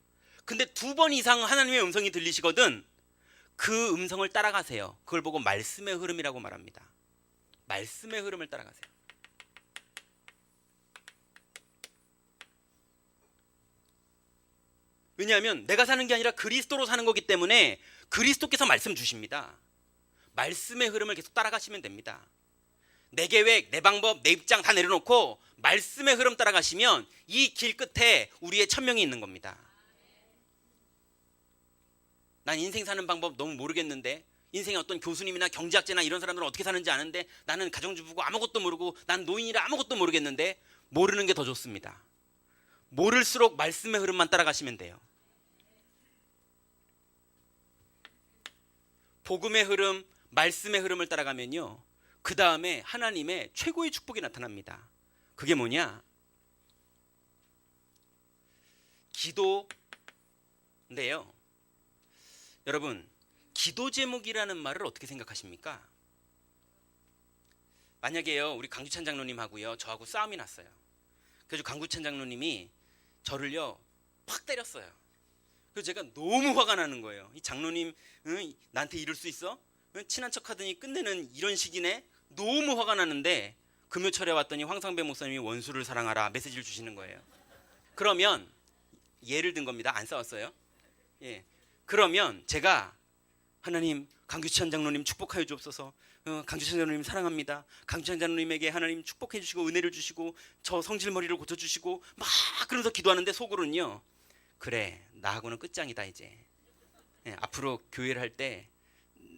근데 2번 이상 하나님의 음성이 들리시거든 그 음성을 따라가세요. 그걸 보고 말씀의 흐름이라고 말합니다. 말씀의 흐름을 따라가세요. 왜냐하면 내가 사는 게 아니라 그리스도로 사는 거기 때문에 그리스도께서 말씀 주십니다. 말씀의 흐름을 계속 따라가시면 됩니다. 내 계획, 내 방법, 내 입장 다 내려놓고 말씀의 흐름 따라가시면 이 길 끝에 우리의 천명이 있는 겁니다. 난 인생 사는 방법 너무 모르겠는데, 인생의 어떤 교수님이나 경제학자나 이런 사람들은 어떻게 사는지 아는데 나는 가정주부고 아무것도 모르고 난 노인이라 아무것도 모르겠는데, 모르는 게 더 좋습니다. 모를수록 말씀의 흐름만 따라가시면 돼요. 복음의 흐름, 말씀의 흐름을 따라가면요, 그 다음에 하나님의 최고의 축복이 나타납니다. 그게 뭐냐? 기도인데요. 여러분, 기도 제목이라는 말을 어떻게 생각하십니까? 만약에요, 우리 강주찬 장로님하고요, 저하고 싸움이 났어요. 그래서 강주찬 장로님이 저를요 팍 때렸어요. 그래서 제가 너무 화가 나는 거예요. 이 장로님, 나한테 이럴 수 있어? 친한 척하더니 끝내는 이런 식이네. 너무 화가 나는데 금요철에 왔더니 황상배 목사님이 원수를 사랑하라 메시지를 주시는 거예요. 그러면 예를 든 겁니다. 안 싸웠어요. 예. 그러면 제가 하나님, 강규찬 장로님 축복하여 주옵소서. 강규찬 장로님 사랑합니다. 강규찬 장로님에게 하나님 축복해 주시고 은혜를 주시고 저 성질머리를 고쳐주시고 막 그러면서 기도하는데 속으로는요, 그래, 나하고는 끝장이다 이제. 예, 앞으로 교회를 할 때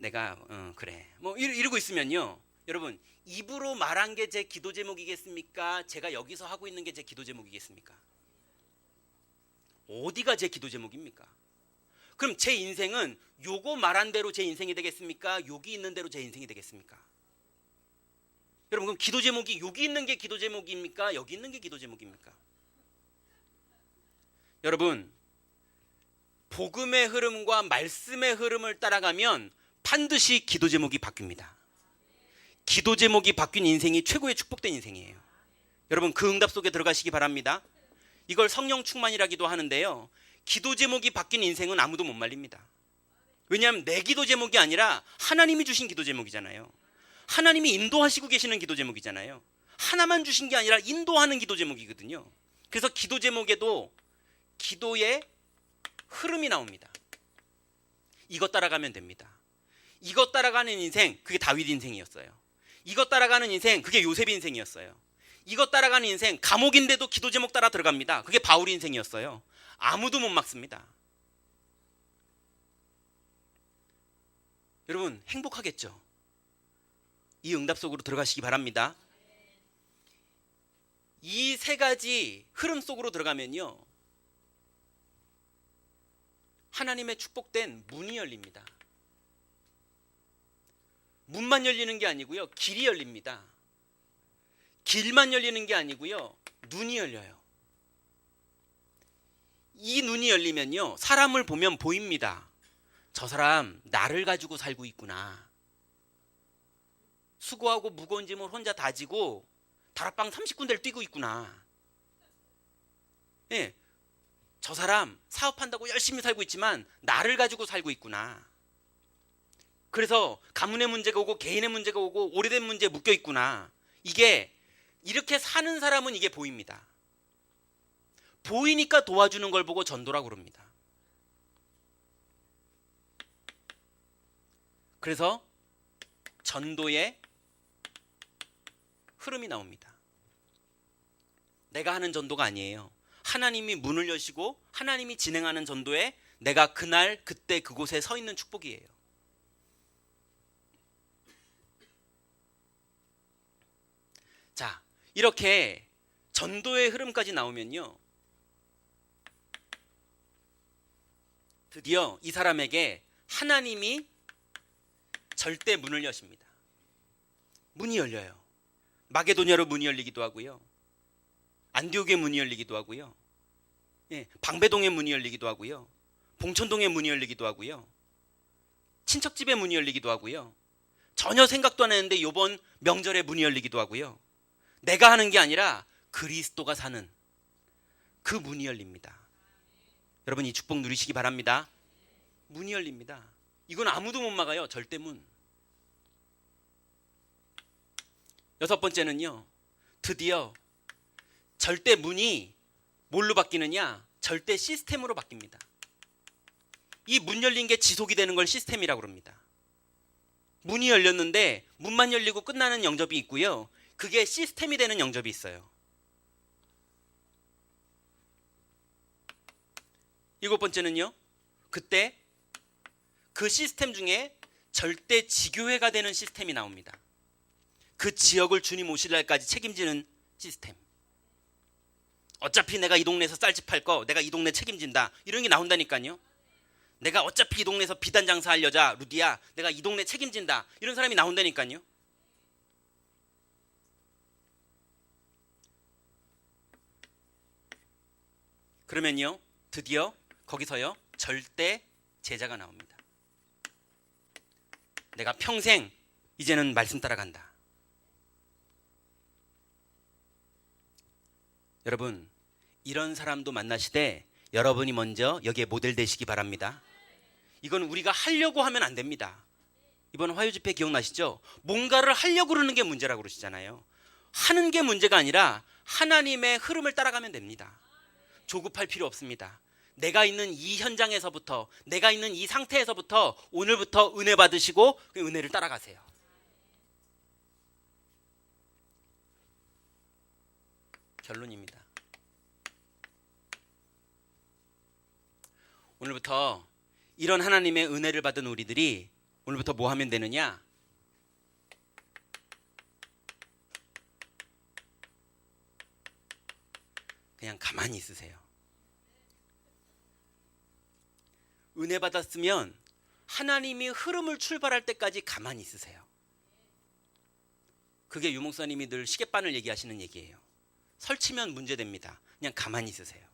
내가 그래 뭐 이러고 있으면요, 여러분, 입으로 말한 게 제 기도 제목이겠습니까? 제가 여기서 하고 있는 게 제 기도 제목이겠습니까? 어디가 제 기도 제목입니까? 그럼 제 인생은 요거 말한 대로 제 인생이 되겠습니까? 여기 있는 대로 제 인생이 되겠습니까? 여러분, 그럼 기도 제목이 여기 있는 게 기도 제목입니까? 여기 있는 게 기도 제목입니까? 여러분, 복음의 흐름과 말씀의 흐름을 따라가면 반드시 기도 제목이 바뀝니다. 기도 제목이 바뀐 인생이 최고의 축복된 인생이에요. 여러분, 그 응답 속에 들어가시기 바랍니다. 이걸 성령 충만이라기도 하는데요, 기도 제목이 바뀐 인생은 아무도 못 말립니다. 왜냐하면 내 기도 제목이 아니라 하나님이 주신 기도 제목이잖아요. 하나님이 인도하시고 계시는 기도 제목이잖아요. 하나만 주신 게 아니라 인도하는 기도 제목이거든요. 그래서 기도 제목에도 기도의 흐름이 나옵니다. 이것 따라가면 됩니다. 이것 따라가는 인생, 그게 다윗 인생이었어요. 이것 따라가는 인생, 그게 요셉 인생이었어요. 이것 따라가는 인생, 감옥인데도 기도 제목 따라 들어갑니다. 그게 바울 인생이었어요. 아무도 못 막습니다. 여러분, 행복하겠죠? 이 응답 속으로 들어가시기 바랍니다. 이 세 가지 흐름 속으로 들어가면요, 하나님의 축복된 문이 열립니다. 문만 열리는 게 아니고요, 길이 열립니다. 길만 열리는 게 아니고요, 눈이 열려요. 이 눈이 열리면요, 사람을 보면 보입니다. 저 사람 나를 가지고 살고 있구나. 수고하고 무거운 짐을 혼자 다지고 다락방 30군데를 뛰고 있구나. 예, 저 사람 사업한다고 열심히 살고 있지만 나를 가지고 살고 있구나. 그래서 가문의 문제가 오고 개인의 문제가 오고 오래된 문제에 묶여 있구나. 이게 이렇게 사는 사람은 이게 보입니다. 보이니까 도와주는 걸 보고 전도라고 그럽니다. 그래서 전도의 흐름이 나옵니다. 내가 하는 전도가 아니에요. 하나님이 문을 여시고 하나님이 진행하는 전도에 내가 그날 그때 그곳에 서 있는 축복이에요. 자, 이렇게 전도의 흐름까지 나오면요, 드디어 이 사람에게 하나님이 절대 문을 여십니다. 문이 열려요. 마게도냐로 문이 열리기도 하고요. 안디옥의 문이 열리기도 하고요. 방배동의 문이 열리기도 하고요. 봉천동의 문이 열리기도 하고요. 친척집의 문이 열리기도 하고요. 전혀 생각도 안 했는데 이번 명절에 문이 열리기도 하고요. 내가 하는 게 아니라 그리스도가 사는 그 문이 열립니다. 여러분 이 축복 누리시기 바랍니다. 문이 열립니다. 이건 아무도 못 막아요. 절대 문. 여섯 번째는요. 드디어 절대 문이 뭘로 바뀌느냐? 절대 시스템으로 바뀝니다. 이 문 열린 게 지속이 되는 걸 시스템이라고 합니다. 문이 열렸는데 문만 열리고 끝나는 영접이 있고요. 그게 시스템이 되는 영접이 있어요. 일곱 번째는요. 그때 그 시스템 중에 절대 지교회가 되는 시스템이 나옵니다. 그 지역을 주님 오실 날까지 책임지는 시스템. 어차피 내가 이 동네에서 쌀집할 거 내가 이 동네 책임진다. 이런 게 나온다니까요. 내가 어차피 이 동네에서 비단 장사할 여자 루디야. 내가 이 동네 책임진다. 이런 사람이 나온다니까요. 그러면요. 드디어 거기서요. 절대 제자가 나옵니다. 내가 평생 이제는 말씀 따라간다. 여러분 이런 사람도 만나시되 여러분이 먼저 여기에 모델 되시기 바랍니다. 이건 우리가 하려고 하면 안 됩니다. 이번 화요 집회 기억나시죠? 뭔가를 하려고 그러는 게 문제라고 그러시잖아요. 하는 게 문제가 아니라 하나님의 흐름을 따라가면 됩니다. 조급할 필요 없습니다. 내가 있는 이 현장에서부터 내가 있는 이 상태에서부터 오늘부터 은혜 받으시고 그 은혜를 따라가세요. 결론입니다. 오늘부터 이런 하나님의 은혜를 받은 우리들이 오늘부터 뭐 하면 되느냐? 그냥 가만히 있으세요. 은혜 받았으면 하나님이 흐름을 출발할 때까지 가만히 있으세요. 그게 유 목사님이 늘 시계바늘 얘기하시는 얘기예요. 설치면 문제됩니다. 그냥 가만히 있으세요.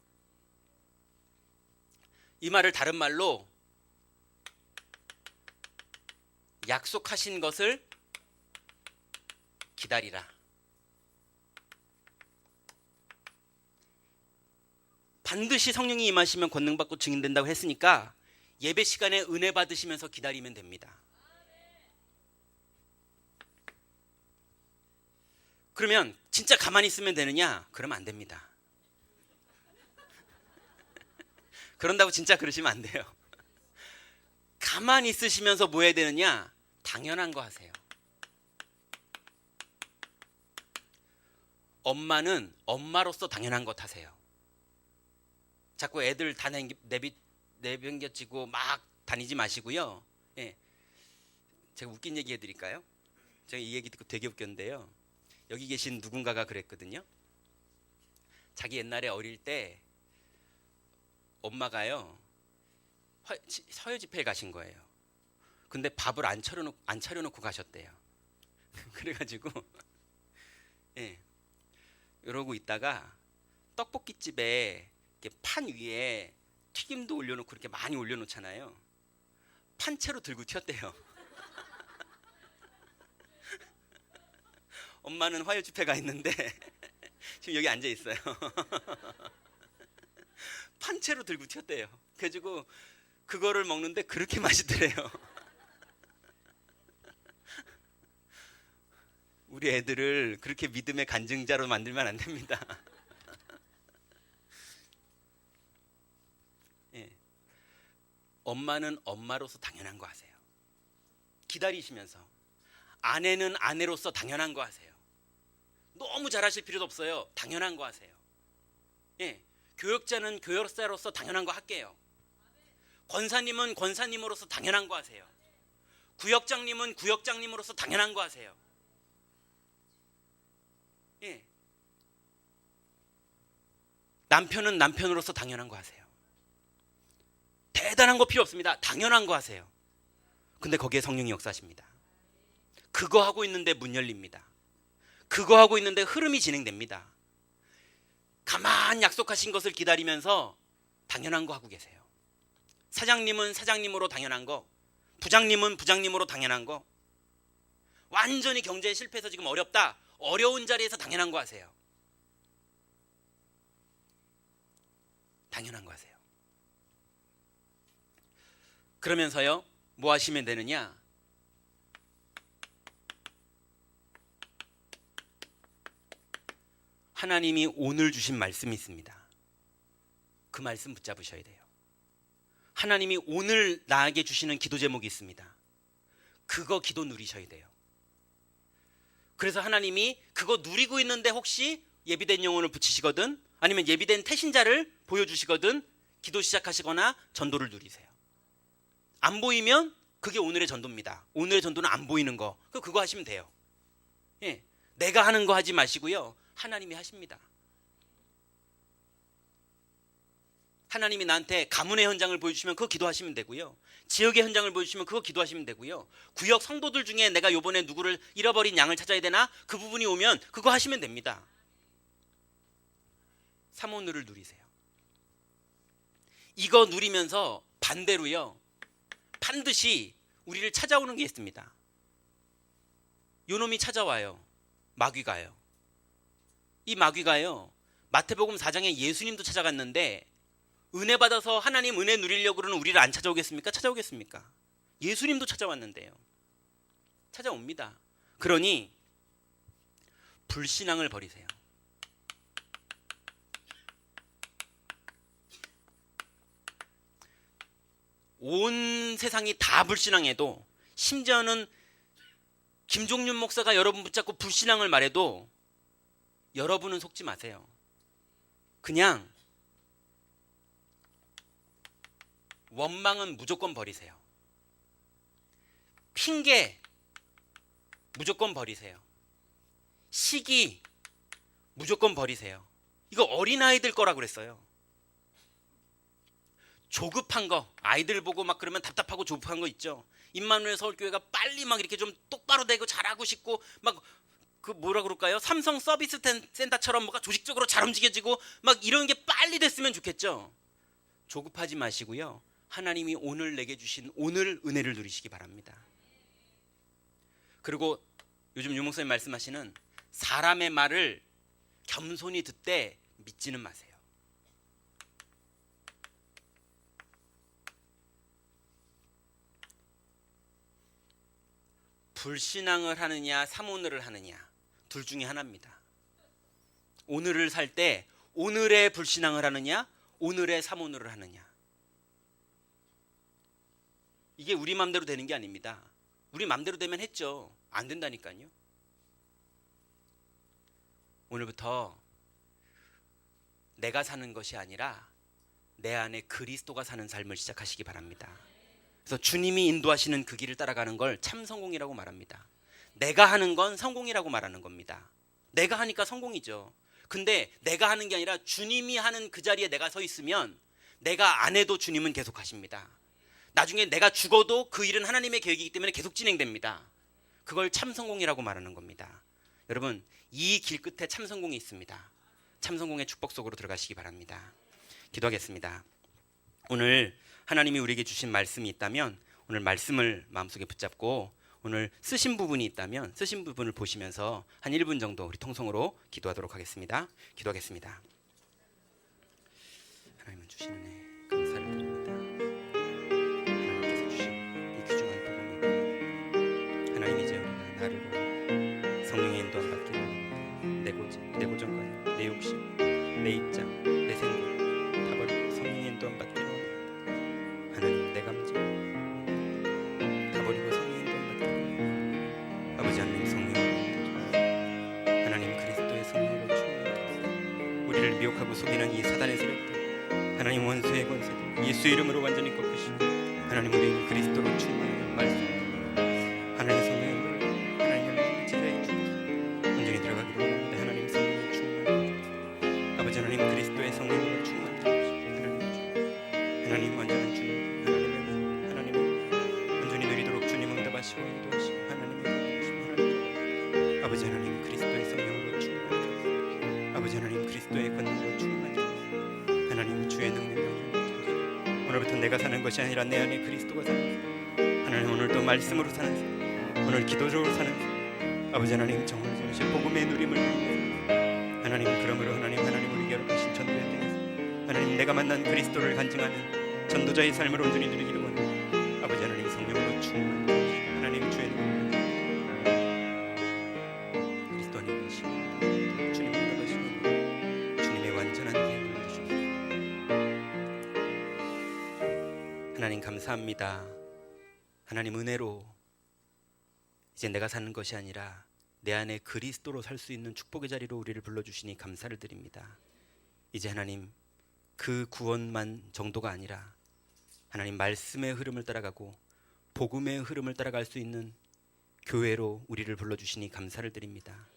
이 말을 다른 말로 약속하신 것을 기다리라. 반드시 성령이 임하시면 권능받고 증인된다고 했으니까 예배 시간에 은혜 받으시면서 기다리면 됩니다. 그러면 진짜 가만히 있으면 되느냐? 그러면 안 됩니다. 그런다고 진짜 그러시면 안 돼요. 가만히 있으시면서 뭐 해야 되느냐? 당연한 거 하세요. 엄마는 엄마로서 당연한 것 하세요. 자꾸 애들 다 내병겨치고 막 다니지 마시고요. 제가 웃긴 얘기 해드릴까요? 제가 이 얘기 듣고 되게 웃겼는데요. 여기 계신 누군가가 그랬거든요. 자기 옛날에 어릴 때 엄마가요 서유 집회에 가신 거예요. 근데 밥을 안 차려놓고 가셨대요. 그래가지고 이러고 있다가 떡볶이집에 이렇게 판 위에 튀김도 올려놓고 이렇게 많이 올려놓잖아요. 판채로 들고 튀었대요. 엄마는 화요 집회가 있는데 지금 여기 앉아 있어요. 판채로 들고 튀었대요. 그래가지고 그거를 먹는데 그렇게 맛있더래요. 우리 애들을 그렇게 믿음의 간증자로 만들면 안 됩니다. 엄마는 엄마로서 당연한 거 하세요. 기다리시면서. 아내는 아내로서 당연한 거 하세요. 너무 잘하실 필요도 없어요. 당연한 거 하세요. 교역자는 교역자로서 당연한 거 할게요. 권사님은 권사님으로서 당연한 거 하세요. 구역장님은 구역장님으로서 당연한 거 하세요. 남편은 남편으로서 당연한 거 하세요. 대단한 거 필요 없습니다. 당연한 거 하세요. 근데 거기에 성령이 역사하십니다. 그거 하고 있는데 문 열립니다. 그거 하고 있는데 흐름이 진행됩니다. 가만 약속하신 것을 기다리면서 당연한 거 하고 계세요. 사장님은 사장님으로 당연한 거, 부장님은 부장님으로 당연한 거, 완전히 경제에 실패해서 지금 어렵다, 어려운 자리에서 당연한 거 하세요. 당연한 거 하세요. 그러면서요, 뭐 하시면 되느냐? 하나님이 오늘 주신 말씀이 있습니다. 그 말씀 붙잡으셔야 돼요. 하나님이 오늘 나에게 주시는 기도 제목이 있습니다. 그거 기도 누리셔야 돼요. 그래서 하나님이 그거 누리고 있는데 혹시 예비된 영혼을 붙이시거든, 아니면 예비된 태신자를 보여주시거든 기도 시작하시거나 전도를 누리세요. 안 보이면 그게 오늘의 전도입니다. 오늘의 전도는 안 보이는 거, 그거 하시면 돼요. 예, 내가 하는 거 하지 마시고요, 하나님이 하십니다. 하나님이 나한테 가문의 현장을 보여주시면 그거 기도하시면 되고요, 지역의 현장을 보여주시면 그거 기도하시면 되고요, 구역 성도들 중에 내가 요번에 누구를 잃어버린 양을 찾아야 되나, 그 부분이 오면 그거 하시면 됩니다. 삼오늘을 누리세요. 이거 누리면서 반대로요, 반드시 우리를 찾아오는 게 있습니다. 요놈이 찾아와요. 마귀가요. 이 마귀가요, 마태복음 4장에 예수님도 찾아갔는데 은혜 받아서 하나님 은혜 누리려고 그러는 우리를 안 찾아오겠습니까? 찾아오겠습니까? 예수님도 찾아왔는데요. 찾아옵니다. 그러니 불신앙을 버리세요. 온 세상이 다 불신앙해도, 심지어는 김종윤 목사가 여러분 붙잡고 불신앙을 말해도 여러분은 속지 마세요. 그냥 원망은 무조건 버리세요. 핑계 무조건 버리세요. 시기 무조건 버리세요. 이거 어린아이들 거라 그랬어요. 조급한 거, 아이들 보고 막 그러면 답답하고 조급한 거 있죠. 임마누엘 서울교회가 빨리 막 이렇게 좀 똑바로 되고 잘하고 싶고, 막 그 뭐라 그럴까요? 삼성 서비스 센터처럼 뭔가 조직적으로 잘 움직여지고 막 이런 게 빨리 됐으면 좋겠죠. 조급하지 마시고요, 하나님이 오늘 내게 주신 오늘 은혜를 누리시기 바랍니다. 그리고 요즘 유 목사님 말씀하시는 사람의 말을 겸손히 듣되 믿지는 마세요. 불신앙을 하느냐 삼오늘을 하느냐, 둘 중에 하나입니다. 오늘을 살 때 오늘의 불신앙을 하느냐, 오늘의 삼오늘을 하느냐. 이게 우리 맘대로 되는 게 아닙니다. 우리 맘대로 되면 했죠. 안 된다니까요. 오늘부터 내가 사는 것이 아니라 내 안에 그리스도가 사는 삶을 시작하시기 바랍니다. 그래서 주님이 인도하시는 그 길을 따라가는 걸 참 성공이라고 말합니다. 내가 하는 건 성공이라고 말하는 겁니다. 내가 하니까 성공이죠. 근데 내가 하는 게 아니라 주님이 하는 그 자리에 내가 서 있으면 내가 안 해도 주님은 계속 하십니다. 나중에 내가 죽어도 그 일은 하나님의 계획이기 때문에 계속 진행됩니다. 그걸 참 성공이라고 말하는 겁니다. 여러분, 이 길 끝에 참 성공이 있습니다. 참 성공의 축복 속으로 들어가시기 바랍니다. 기도하겠습니다. 오늘 하나님이 우리에게 주신 말씀이 있다면 오늘 말씀을 마음속에 붙잡고, 오늘 쓰신 부분이 있다면 쓰신 부분을 보시면서 한 1분 정도 우리 통성으로 기도하도록 하겠습니다. 기도하겠습니다. 하나님은 주신 은혜 감사를 드립니다. 하나님께서 주신 이 귀중한 복음이, 하나님 이제 우리가 나를 성령의 인도함 받기를 원합니다. 내 고정관, 내 욕심, 내 입장, 내 생각 다 버리고 성령의 인도함 받기를 원합니다. 하나님, 내 감정 다 버리고 성령의 인도함 받기를 원합니다. 아버지 하나님, 성령으로 인도하소서. 하나님, 그리스도의 성령으로 충만하소서. 우리를 미혹하고 속이는 이 사단의 세력들, 하나님 원수의 권세들 예수의 이름으로 완전히 꺾으시고, 하나님 우리에게 그리스도로 충만하는 말씀, 하나님 성령의 인도를 하나님의 지도에 주옵소서. 온전히 들어가기를 원합니다. 하나님 성령의 충만, 아버지 하나님 그리스도의 성령으로 충만하옵소서. 하나님 완전한 주님, 하나님의 온전히 누리도록 인도하시고 하나님의 도우심 하나님 아버지 하나님 그리스도의 성령으로 충만하게 하소서. 아버지 하나님 그리스도의 권능으로 충만하게 하소서. 하나님 주의 능력으로 오늘부터 내가 사는 것이 아니라 내 안에 그리스도가 사는 하나님 오늘도 말씀으로 사는 오늘 기도적으로 사는 아버지 하나님 정말 정신 복음의 누림을 누리면서 하나님 그러므로 하나님 우리 결합하신 전도의 땅에서 하나님 내가 만난 그리스도를 간증하는 전도자의 삶을 온전히 누리기를 원합니다. 아버지 하나님 성령으로 충만하시고 하나님 주의 능력 그리스도 안에시고 주님 인도하시고 주님의 완전한 계획을 주시옵소서. 하나님 감사합니다. 하나님 은혜로 이제 내가 사는 것이 아니라 내 안에 그리스도로 살 수 있는 축복의 자리로 우리를 불러주시니 감사를 드립니다. 이제 하나님 그 구원만 정도가 아니라 하나님 말씀의 흐름을 따라가고 복음의 흐름을 따라갈 수 있는 교회로 우리를 불러주시니 감사를 드립니다.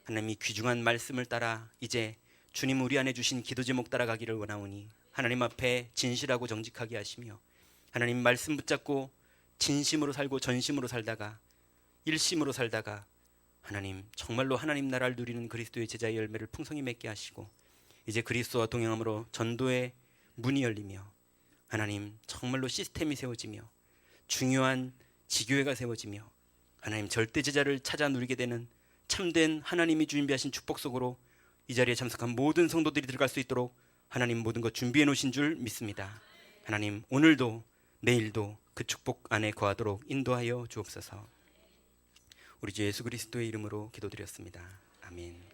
하나님 이 귀중한 말씀을 따라 이제 주님 우리 안에 주신 기도 제목 따라가기를 원하오니 하나님 앞에 진실하고 정직하게 하시며 하나님 말씀 붙잡고 진심으로 살고 전심으로 살다가 일심으로 살다가 하나님 정말로 하나님 나라를 누리는 그리스도의 제자의 열매를 풍성히 맺게 하시고 이제 그리스도와 동행함으로 전도의 문이 열리며 하나님 정말로 시스템이 세워지며 중요한 지교회가 세워지며 하나님 절대 제자를 찾아 누리게 되는 참된 하나님이 준비하신 축복 속으로 이 자리에 참석한 모든 성도들이 들어갈 수 있도록 하나님 모든 것 준비해 놓으신 줄 믿습니다. 하나님 오늘도 내일도 그 축복 안에 거하도록 인도하여 주옵소서. 우리 주 예수 그리스도의 이름으로 기도드렸습니다. 아멘.